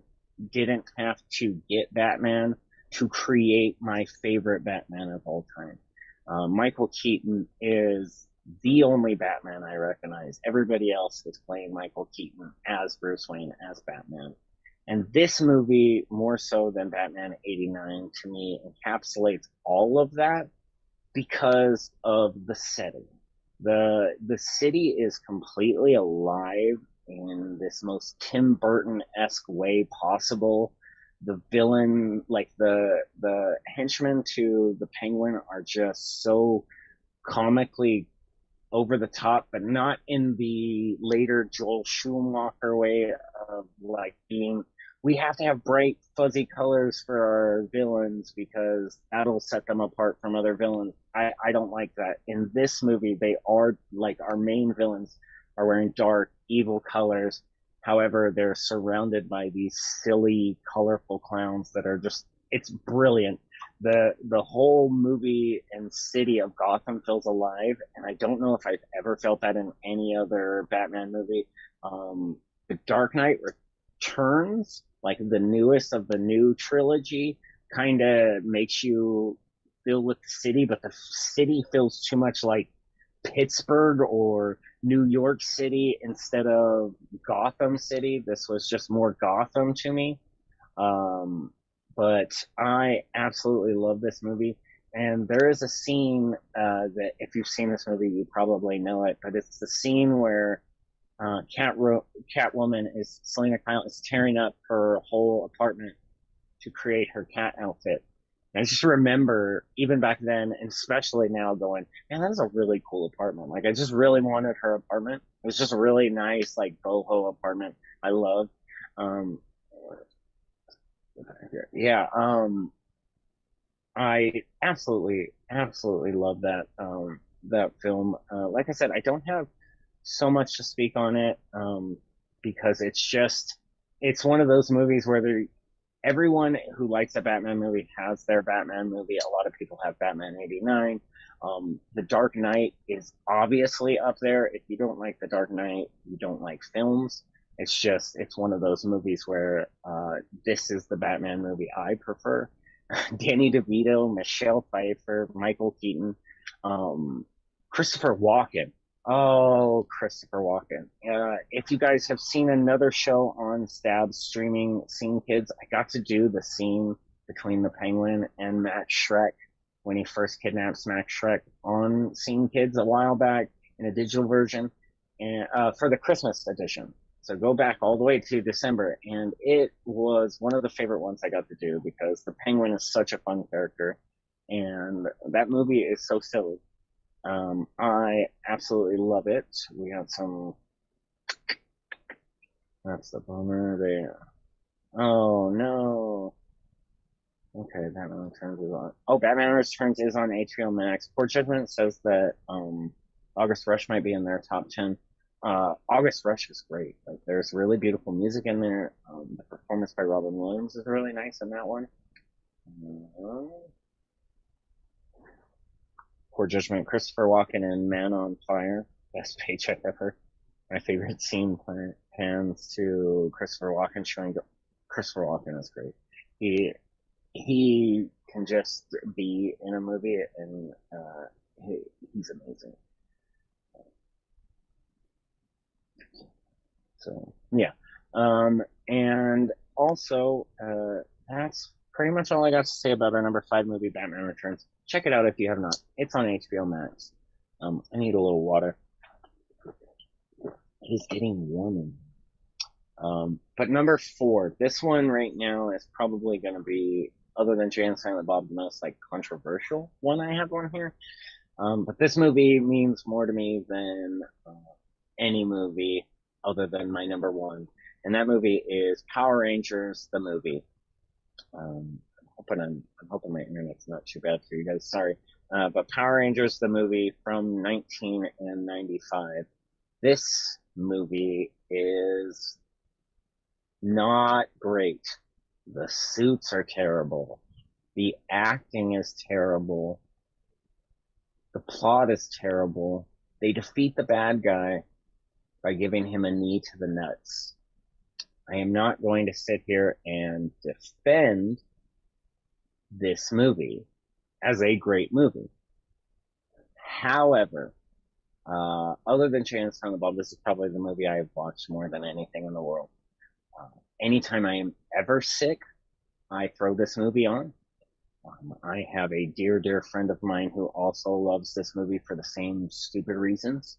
didn't have to get Batman to create my favorite Batman of all time. Michael Keaton is the only Batman I recognize. Everybody else is playing Michael Keaton as Bruce Wayne, as Batman. And this movie, more so than Batman 89, to me, encapsulates all of that because of the setting. The city is completely alive in this most Tim Burton-esque way possible. The villain, like the henchmen to the Penguin, are just so comically over the top, but not in the later Joel Schumacher way of like being, we have to have bright fuzzy colors for our villains because that'll set them apart from other villains. I don't like that. In this movie, they are like, our main villains are wearing dark, evil colors. However, they're surrounded by these silly, colorful clowns that are just, it's brilliant. The whole movie and city of Gotham feels alive, and I don't know if I've ever felt that in any other Batman movie. The Dark Knight Returns, like the newest of the new trilogy, kind of makes you feel with the city, but the city feels too much like Pittsburgh or New York City instead of Gotham City. This was just more Gotham to me. But I absolutely love this movie. And there is a scene that, if you've seen this movie, you probably know it, but it's the scene where Catwoman Selena Kyle is tearing up her whole apartment to create her cat outfit. And I just remember, even back then, and especially now, going, man, that is a really cool apartment. Like, I just really wanted her apartment. It was just a really nice, like, boho apartment I loved. Yeah, I absolutely love that film. Like I said, I don't have so much to speak on it, because it's one of those movies where everyone who likes a Batman movie has their Batman movie. A lot of people have Batman 89. The Dark Knight is obviously up there. If you don't like The Dark Knight, you don't like films. It's one of those movies where this is the Batman movie I prefer. Danny DeVito, Michelle Pfeiffer, Michael Keaton, Christopher Walken. Oh, Christopher Walken. If you guys have seen another show on Stab streaming, Scene Kids, I got to do the scene between the Penguin and Max Shrek when he first kidnaps Max Shrek on Scene Kids a while back in a digital version, and for the Christmas edition. So go back all the way to December, and it was one of the favorite ones I got to do because the Penguin is such a fun character, and that movie is so silly. I absolutely love it. We have some. That's the bummer there. Oh no. Okay, Batman Returns is on. Oh, Batman Returns is on HBO Max. Poor Judgment says that August Rush might be in their top 10. August Rush is great. Like, there's really beautiful music in there. The performance by Robin Williams is really nice in that one. Poor Judgment, Christopher Walken in Man on Fire, best paycheck ever. My favorite scene pans to Christopher Walken showing. Christopher Walken is great. He can just be in a movie, and he's amazing. So yeah, and also that's pretty much all I got to say about our number 5 movie, Batman Returns. Check it out if you have not. It's on HBO Max. I need a little water. It is getting warm. But number 4, this one right now is probably going to be, other than Jay and Silent Bob, the most like controversial one I have on here. But this movie means more to me than any movie other than my number 1, and that movie is Power Rangers the movie. I'm hoping my internet's not too bad for you guys. Sorry. But Power Rangers, the movie from 1995. This movie is not great. The suits are terrible. The acting is terrible. The plot is terrible. They defeat the bad guy by giving him a knee to the nuts. I am not going to sit here and defend this movie as a great movie. However, other than Jay and Silent Bob, this is probably the movie I have watched more than anything in the world. Anytime I am ever sick, I throw this movie on. I have a dear, dear friend of mine who also loves this movie for the same stupid reasons.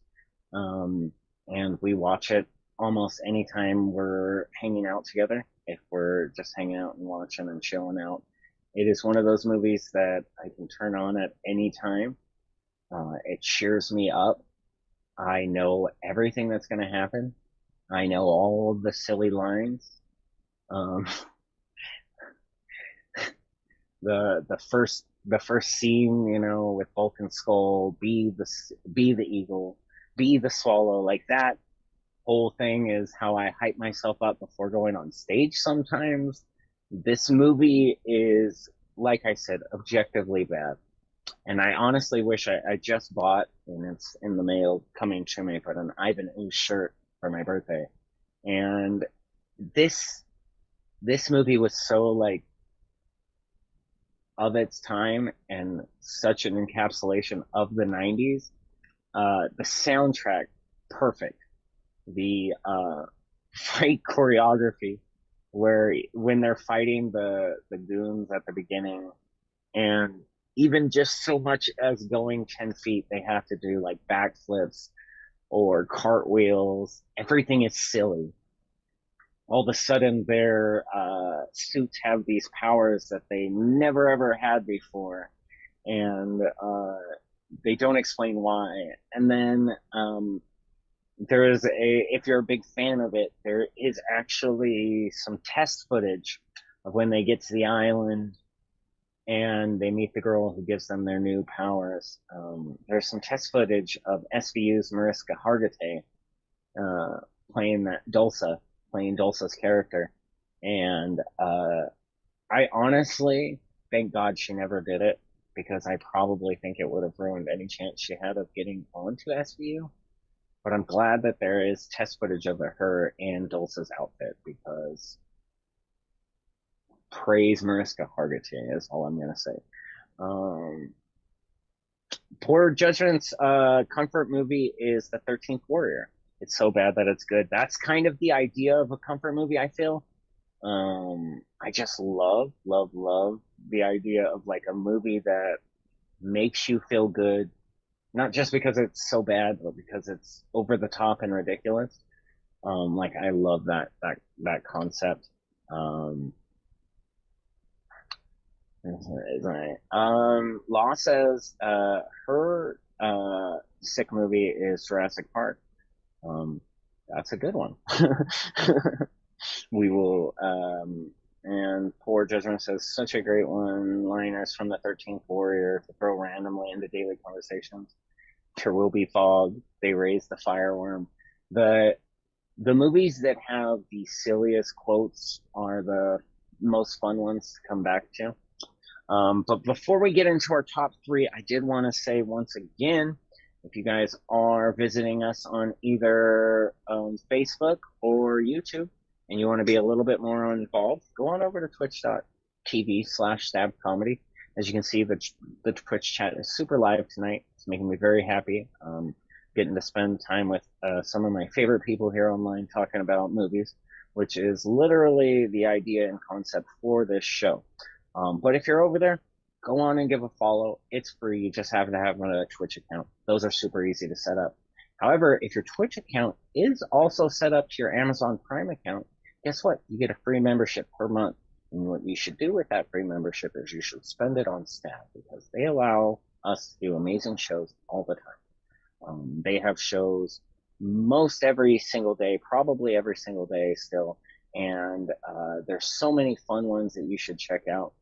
And we watch it almost anytime we're hanging out together. If we're just hanging out and watching and chilling out, it is one of those movies that I can turn on at any time. It cheers me up. I know everything that's going to happen. I know all of the silly lines. The first scene, with Bulk and Skull, be the eagle, be the swallow, like that whole thing is how I hype myself up before going on stage sometimes. This movie is, like I said, objectively bad. And I honestly wish I just bought, and it's in the mail coming to me, but an Ivan Ooze shirt for my birthday. And this movie was so like of its time and such an encapsulation of the 90s. The soundtrack, perfect. The fight choreography, when they're fighting the goons at the beginning, and even just so much as going 10 feet, they have to do like backflips or cartwheels. Everything is silly. All of a sudden, their suits have these powers that they never ever had before, and they don't explain why. And then if you're a big fan of it, there is actually some test footage of when they get to the island and they meet the girl who gives them their new powers. There's some test footage of SVU's Mariska Hargitay playing Dulce's character, and I honestly thank God she never did it, because I probably think it would have ruined any chance she had of getting onto SVU. But I'm glad that there is test footage of her in Dulce's outfit, because praise Mariska Hargitay is all I'm gonna say. Poor Judgment's comfort movie is The 13th Warrior. It's so bad that it's good. That's kind of the idea of a comfort movie, I feel. I just love the idea of like a movie that makes you feel good, not just because it's so bad, but because it's over the top and ridiculous. Like I love that concept. Law says her sick movie is Jurassic Park. That's a good one. We will. And Poor Judgment says such a great one-liners from The 13th Warrior to throw randomly into daily conversations. There will be fog. They raise the fireworm. The movies that have the silliest quotes are the most fun ones to come back to. But before we get into our top three, I did want to say once again, if you guys are visiting us on either Facebook or YouTube, and you want to be a little bit more involved, go on over to twitch.tv/stabcomedy. As you can see, the Twitch chat is super live tonight. It's making me very happy. Getting to spend time with some of my favorite people here online talking about movies, which is literally the idea and concept for this show. But if you're over there, go on and give a follow. It's free. You just have to have a Twitch account. Those are super easy to set up. However, if your Twitch account is also set up to your Amazon Prime account, guess what? You get a free membership per month. And what you should do with that free membership is you should spend it on Stab, because they allow us to do amazing shows all the time. They have shows most every single day, probably every single day still. And there's so many fun ones that you should check out.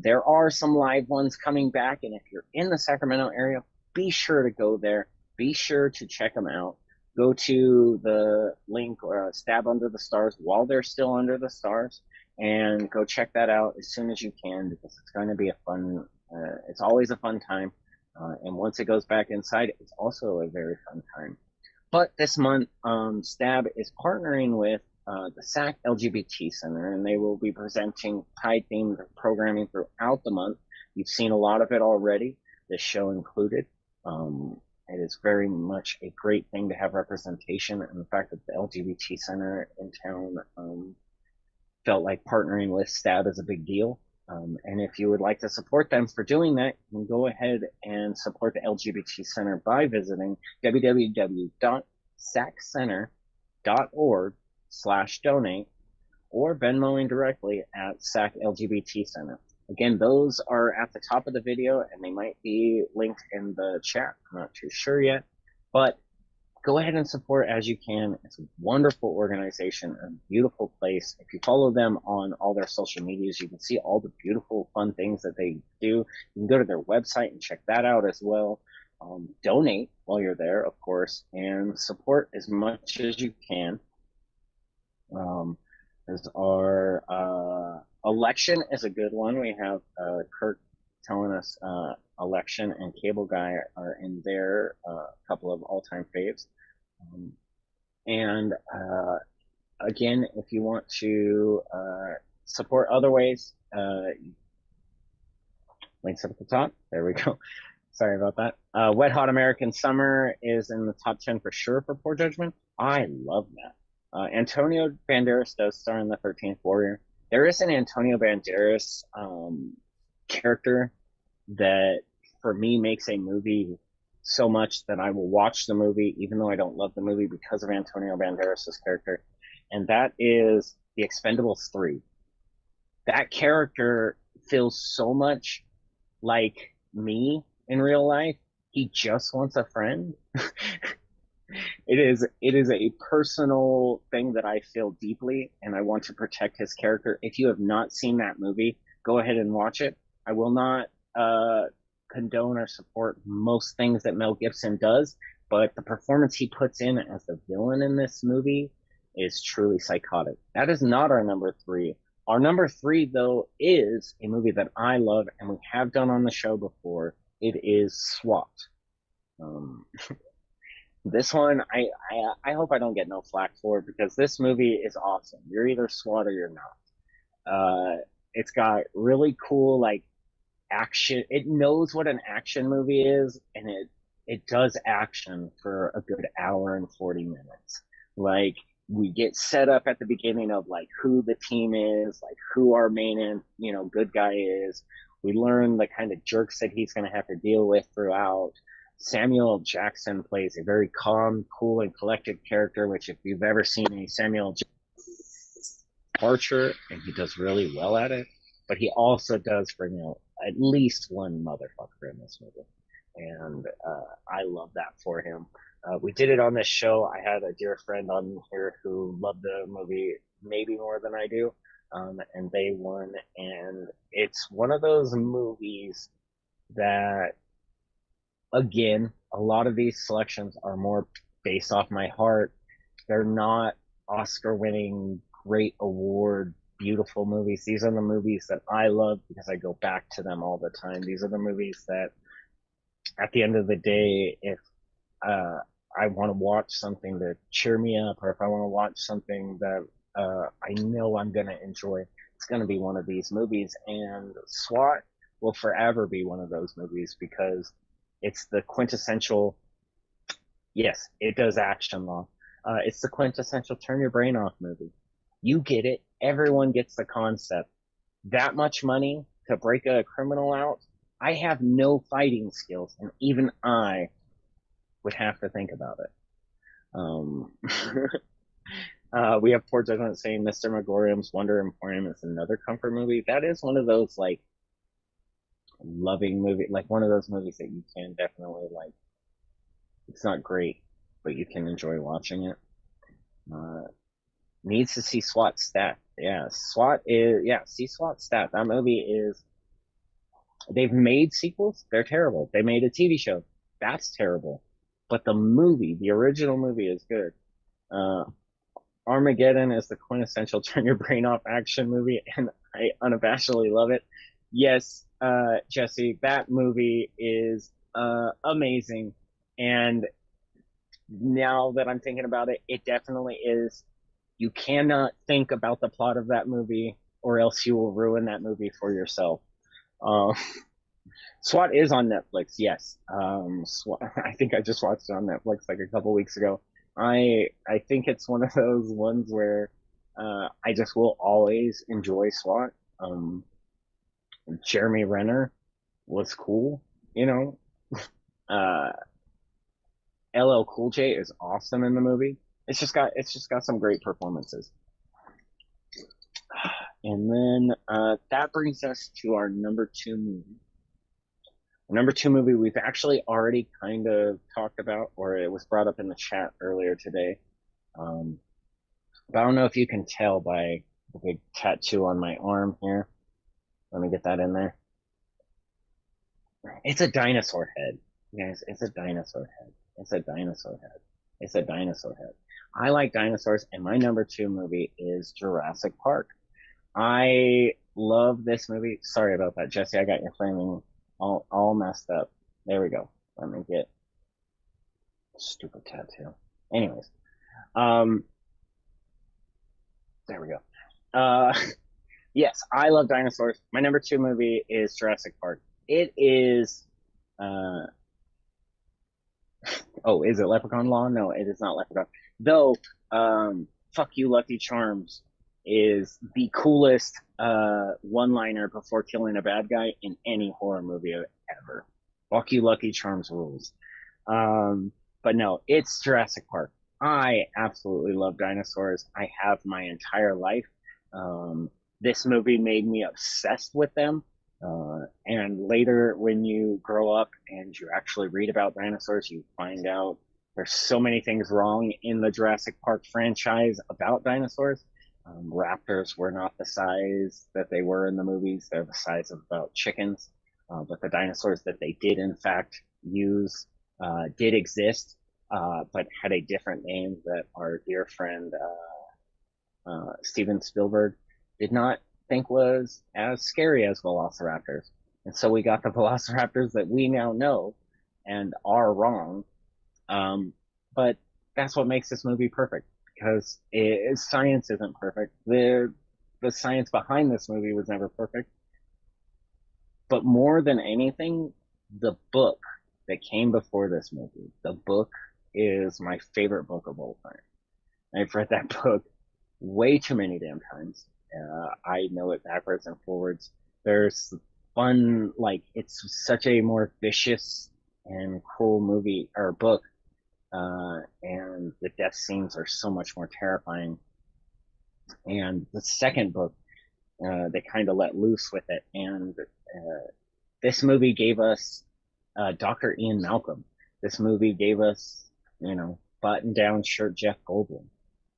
There are some live ones coming back, and if you're in the Sacramento area, be sure to go there. Be sure to check them out. Go to the link or Stab Under the Stars while they're still under the stars, and go check that out as soon as you can, because it's going to be a fun, it's always a fun time. And once it goes back inside, it's also a very fun time. But this month, Stab is partnering with the SAC LGBT Center, and they will be presenting Pride-themed programming throughout the month. You've seen a lot of it already, this show included. It is very much a great thing to have representation, and the fact that the LGBT Center in town felt like partnering with Stab is a big deal. And if you would like to support them for doing that, you can go ahead and support the LGBT Center by visiting www.saccenter.org/donate, or Venmoing directly at SAC LGBT Center. Again, those are at the top of the video, and they might be linked in the chat. I'm not too sure yet, but go ahead and support as you can. It's a wonderful organization, a beautiful place. If you follow them on all their social medias, you can see all the beautiful, fun things that they do. You can go to their website and check that out as well. Donate while you're there, of course, and support as much as you can. There's our election is a good one. We have Kirk telling us election and Cable Guy are in there, a couple of all-time faves. And again, if you want to support other ways, links up at the top. There we go. Sorry about that. Wet Hot American Summer is in the top 10 for sure for Poor Judgment. I love that. Antonio Banderas does star in The 13th Warrior. There is an Antonio Banderas character that, for me, makes a movie so much that I will watch the movie even though I don't love the movie because of Antonio Banderas' character, and that is The Expendables 3. That character feels so much like me in real life. He just wants a friend. It is a personal thing that I feel deeply, and I want to protect his character. If you have not seen that movie, go ahead and watch it. I will not condone or support most things that Mel Gibson does, but the performance he puts in as the villain in this movie is truly psychotic. That is not our number three. Our number three, though, is a movie that I love and we have done on the show before. It is SWAT. Um, this one, I hope I don't get no flack for, because this movie is awesome. You're either SWAT or you're not. It's got really cool, like, action. It knows what an action movie is, and it does action for a good hour and 40 minutes. Like, we get set up at the beginning of like who the team is, like who our main, good guy is. We learn the kind of jerks that he's going to have to deal with throughout. Samuel L. Jackson plays a very calm, cool, and collected character, which if you've ever seen a Samuel Archer, and he does really well at it, but he also does bring out at least one motherfucker in this movie. And I love that for him. We did it on this show. I had a dear friend on here who loved the movie maybe more than I do, and they won. And it's one of those movies that, again, a lot of these selections are more based off my heart. They're not Oscar-winning, great award, beautiful movies. These are the movies that I love because I go back to them all the time. These are the movies that, at the end of the day, if I want to watch something to cheer me up, or if I want to watch something that I know I'm going to enjoy, it's going to be one of these movies. And SWAT will forever be one of those movies because it's the quintessential, yes, it does action law. It's the quintessential turn your brain off movie. You get it. Everyone gets the concept. That much money to break a criminal out, I have no fighting skills, and even I would have to think about it. We have Poor Judgment saying Mr. Megorium's Wonder Emporium is another comfort movie. That is one of those, like, loving movie, like one of those movies that you can definitely, like, it's not great, but you can enjoy watching it. Needs to see SWAT Stat. Yeah, see SWAT Stat. That movie is, they've made sequels, they're terrible. They made a TV show, that's terrible. But the movie, the original movie, is good. Armageddon is the quintessential turn your brain off action movie, and I unabashedly love it. Yes, Jesse, that movie is amazing. And now that I'm thinking about it, it definitely is. You cannot think about the plot of that movie, or else you will ruin that movie for yourself. SWAT is on Netflix, yes. SWAT, I think I just watched it on Netflix like a couple weeks ago. I think it's one of those ones where I just will always enjoy SWAT. Jeremy Renner was cool, LL Cool J is awesome in the movie. It's just got some great performances. And then that brings us to our number two movie. Our number two movie we've actually already kind of talked about, or it was brought up in the chat earlier today. But I don't know if you can tell by the big tattoo on my arm here. Let me get that in there. It's a dinosaur head. Guys, it's a dinosaur head. It's a dinosaur head. It's a dinosaur head. I like dinosaurs, and my number two movie is Jurassic Park. I love this movie. Sorry about that, Jesse. I got your framing all messed up. There we go. Let me get stupid tattoo. Anyways, there we go. Yes, I love dinosaurs. My number two movie is Jurassic Park. It is, oh, is it Leprechaun Law? No, it is not Leprechaun. Though, Fuck You, Lucky Charms is the coolest one-liner before killing a bad guy in any horror movie ever. Fuck You, Lucky Charms rules. But no, it's Jurassic Park. I absolutely love dinosaurs. I have my entire life. This movie made me obsessed with them. And later, when you grow up and you actually read about dinosaurs, you find out there's so many things wrong in the Jurassic Park franchise about dinosaurs. Raptors were not the size that they were in the movies. They're the size of about chickens. But the dinosaurs that they did, in fact, use did exist. but had a different name that our dear friend Steven Spielberg did not think was as scary as velociraptors. And so we got the velociraptors that we now know and are wrong. But that's what makes this movie perfect, because science isn't perfect. The science behind this movie was never perfect. But more than anything, the book that came before this movie, the book is my favorite book of all time. I've read that book way too many damn times. I know it backwards and forwards. There's fun, like, it's such a more vicious and cruel movie or book, and the death scenes are so much more terrifying. And the second book, they kind of let loose with it, and this movie gave us Dr. Ian Malcolm. This movie gave us, button-down shirt Jeff Goldblum,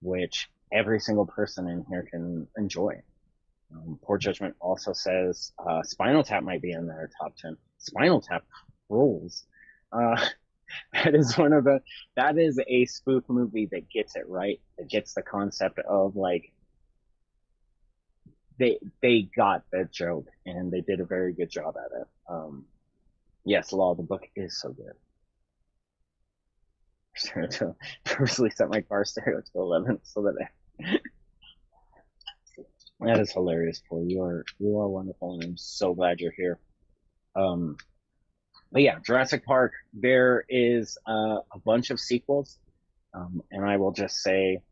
which every single person in here can enjoy. Poor Judgment also says Spinal Tap might be in their top 10. Spinal Tap rules. That is a spoof movie that gets it right. That gets the concept of, like, they got the joke and they did a very good job at it. Yes, Law, the book is so good. I'm trying to purposely set my car stereo to 11 so that that is hilarious, Paul. You are wonderful, and I'm so glad you're here. But yeah, Jurassic Park, there is a bunch of sequels, and I will just say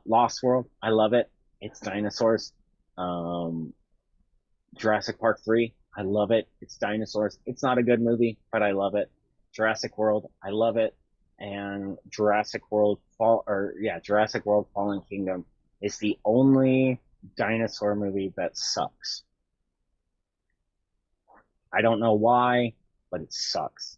Lost World, I love it. It's dinosaurs. Jurassic Park 3, I love it. It's dinosaurs. It's not a good movie, but I love it. Jurassic World, I love it. And Jurassic World Fallen Kingdom is the only dinosaur movie that sucks. I don't know why, but it sucks.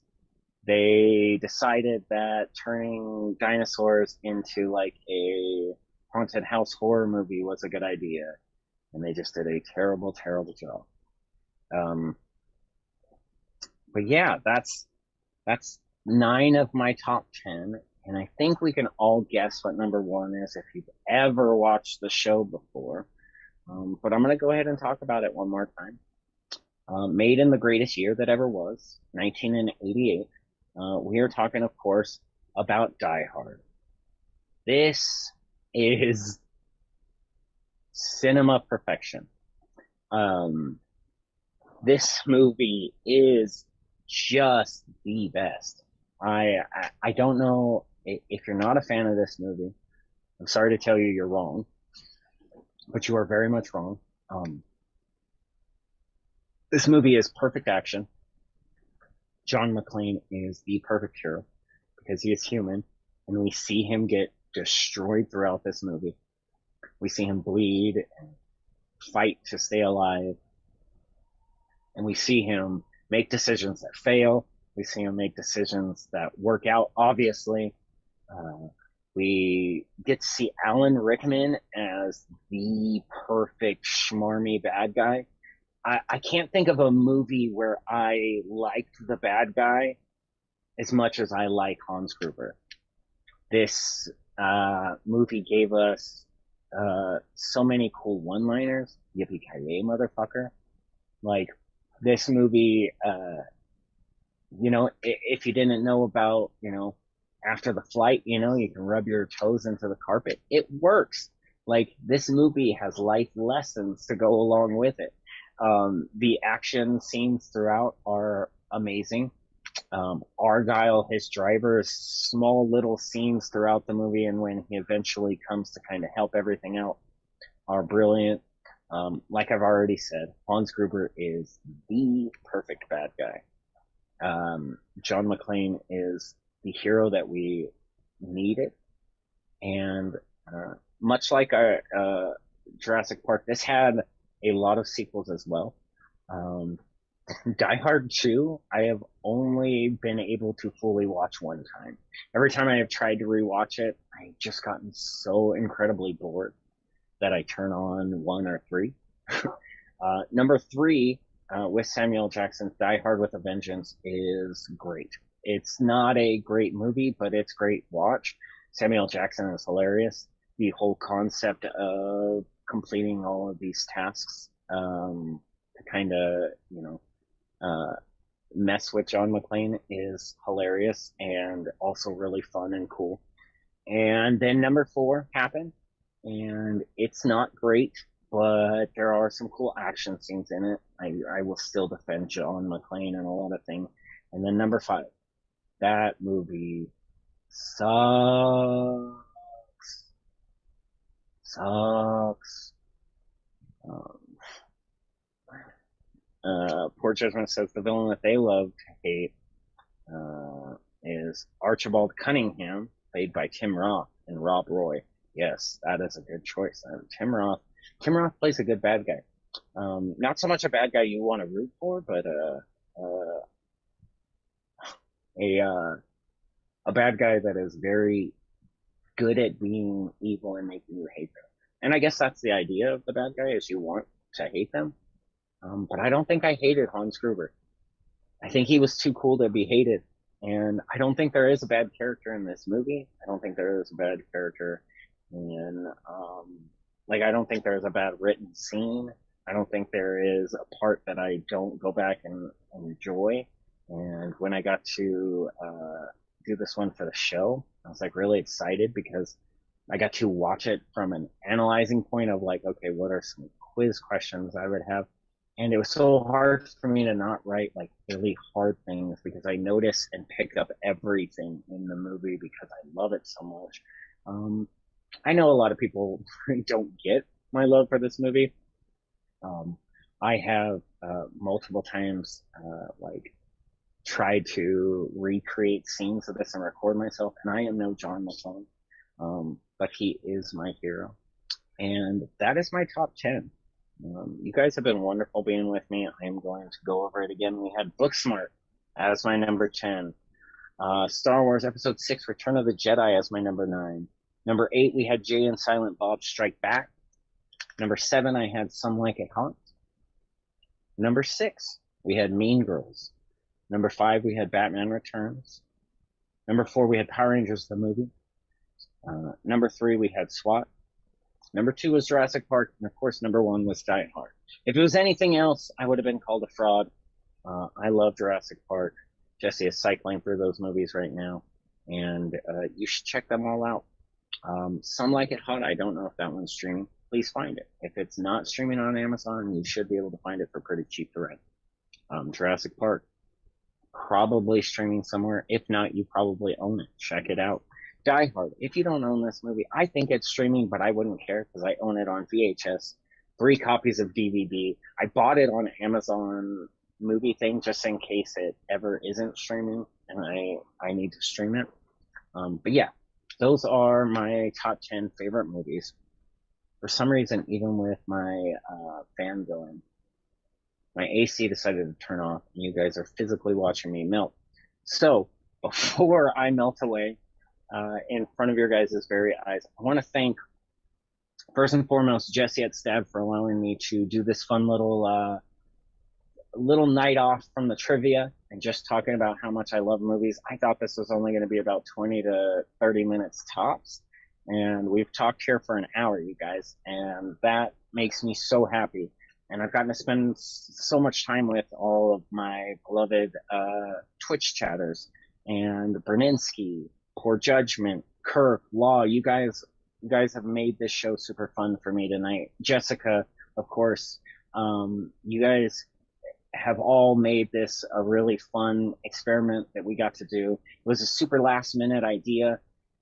They decided that turning dinosaurs into like a haunted house horror movie was a good idea, and they just did a terrible, terrible job. But yeah, that's 9 of my top 10, and I think we can all guess what number 1 is if you've ever watched the show before. But I'm going to go ahead and talk about it one more time. Made in the greatest year that ever was, 1988. We are talking, of course, about Die Hard. This is cinema perfection. This movie is just the best. I don't know if you're not a fan of this movie. I'm sorry to tell you you're wrong, but you are very much wrong. This movie is perfect action. John McClane is the perfect hero because he is human, and we see him get destroyed throughout this movie. We see him bleed and fight to stay alive, and we see him make decisions that fail. We see him make decisions that work out, obviously. We get to see Alan Rickman as the perfect schmarmy bad guy. I can't think of a movie where I liked the bad guy as much as I like Hans Gruber. This movie gave us so many cool one-liners. Yippee-ki-yay, motherfucker. Like, this movie, if you didn't know about, after the flight, you can rub your toes into the carpet. It works. Like, this movie has life lessons to go along with it. The action scenes throughout are amazing. Argyle, his driver's small little scenes throughout the movie, and when he eventually comes to kind of help everything out, are brilliant. Like I've already said, Hans Gruber is the perfect bad guy. John McClane is the hero that we needed, and much like our Jurassic Park, this had a lot of sequels as well. Die Hard 2, I have only been able to fully watch one time. Every time I have tried to rewatch it, I've just gotten so incredibly bored that I turn on 1 or 3. Number 3, with Samuel Jackson's Die Hard with a Vengeance, is great. It's not a great movie, but it's great watch. Samuel Jackson is hilarious. The whole concept of completing all of these tasks to kind of, mess with John McClane is hilarious and also really fun and cool. And then number 4 happened, and it's not great, but there are some cool action scenes in it. I will still defend John McClane and a lot of things. And then number 5, that movie sucks. Sucks. Poor Judgment says the villain that they love to hate is Archibald Cunningham, played by Tim Roth and Rob Roy. Yes, that is a good choice. Tim Roth plays a good bad guy. Not so much a bad guy you want to root for, but a bad guy that is very good at being evil and making you hate them. And I guess that's the idea of the bad guy, is you want to hate them. But I don't think I hated Hans Gruber. I think he was too cool to be hated. And I don't think there is a bad character in this movie. I don't think there is a bad character in, I don't think there's a bad written scene. I don't think there is a part that I don't go back and enjoy. And when I got to do this one for the show, I was really excited because I got to watch it from an analyzing point of okay, what are some quiz questions I would have? And it was so hard for me to not write really hard things because I notice and pick up everything in the movie because I love it so much. I know a lot of people don't get my love for this movie. I have multiple times tried to recreate scenes of this and record myself, and I am no John McClane, but he is my hero. And that is my top 10. You guys have been wonderful being with me. I am going to go over it again. We had Booksmart as my number 10. Star Wars Episode 6, Return of the Jedi as my number 9. Number 8, we had Jay and Silent Bob Strike Back. Number 7, I had Some Like It Hot. Number 6, we had Mean Girls. Number 5, we had Batman Returns. Number 4, we had Power Rangers the movie. Number 3, we had SWAT. Number 2 was Jurassic Park, and of course, number 1 was Die Hard. If it was anything else, I would have been called a fraud. I love Jurassic Park. Jesse is cycling through those movies right now, and you should check them all out. Some Like It Hot, I don't know if that one's streaming. Please find it. If it's not streaming on Amazon, you should be able to find it for pretty cheap to rent. Jurassic Park, probably streaming somewhere. If not, you probably own it. Check it out. Die Hard, if you don't own this movie, I think it's streaming, but I wouldn't care because I own it on VHS, 3 copies of DVD. I bought it on Amazon movie thing just in case it ever isn't streaming and I need to stream it. But yeah, those are my top 10 favorite movies. For some reason, even with my fan going, my AC decided to turn off and you guys are physically watching me melt. So before I melt away, in front of your guys' very eyes, I want to thank, first and foremost, Jesse at Stab for allowing me to do this fun little night off from the trivia and just talking about how much I love movies. I thought this was only going to be about 20 to 30 minutes tops, and we've talked here for an hour, you guys, and that makes me so happy. And I've gotten to spend so much time with all of my beloved Twitch chatters, and Berninsky, Poor Judgment, Kirk, Law. You guys have made this show super fun for me tonight. Jessica, of course. You guys have all made this a really fun experiment that we got to do. It was a super last minute idea,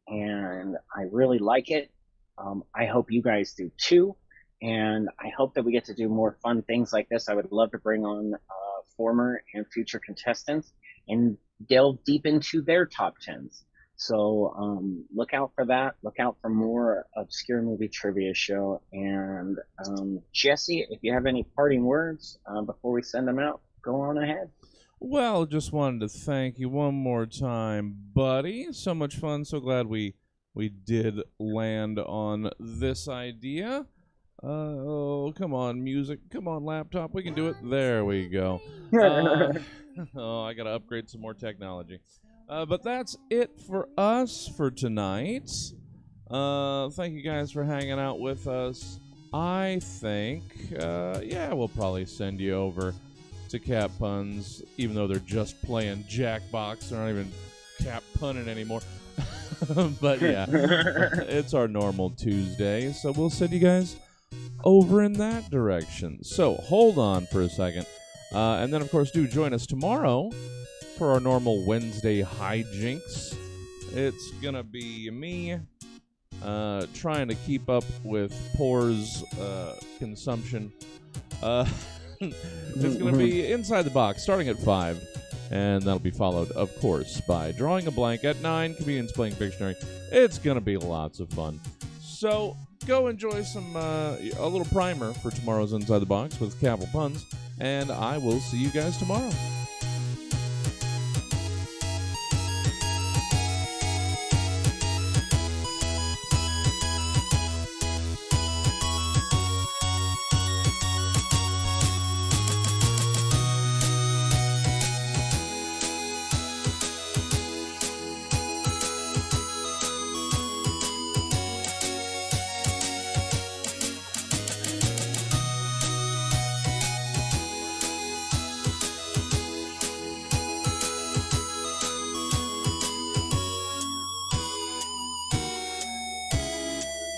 and I really like it. I hope you guys do too, and I hope that we get to do more fun things like this. I would love to bring on former and future contestants and delve deep into their top 10s. So look out for that. Look out for more obscure movie trivia show. And Jesse, if you have any parting words before we send them out, go on ahead. Well, just wanted to thank you one more time, buddy. So much fun. So glad we did land on this idea. Oh, come on, music. Come on, laptop. We can do it. There we go. Oh, I got to upgrade some more technology. But that's it for us for tonight. Thank you guys for hanging out with us. I think, we'll probably send you over to Cap Puns, even though they're just playing Jackbox. They're not even Cap Punning anymore. But yeah, it's our normal Tuesday, so we'll send you guys over in that direction. So hold on for a second. And then, of course, do join us tomorrow for our normal Wednesday hijinks. It's going to be me trying to keep up with Poor's consumption. It's going to be Inside the Box, starting at 5. And that'll be followed, of course, by Drawing a Blank at 9, Comedians Playing Pictionary. It's going to be lots of fun. So go enjoy a little primer for tomorrow's Inside the Box with Capital Puns, and I will see you guys tomorrow.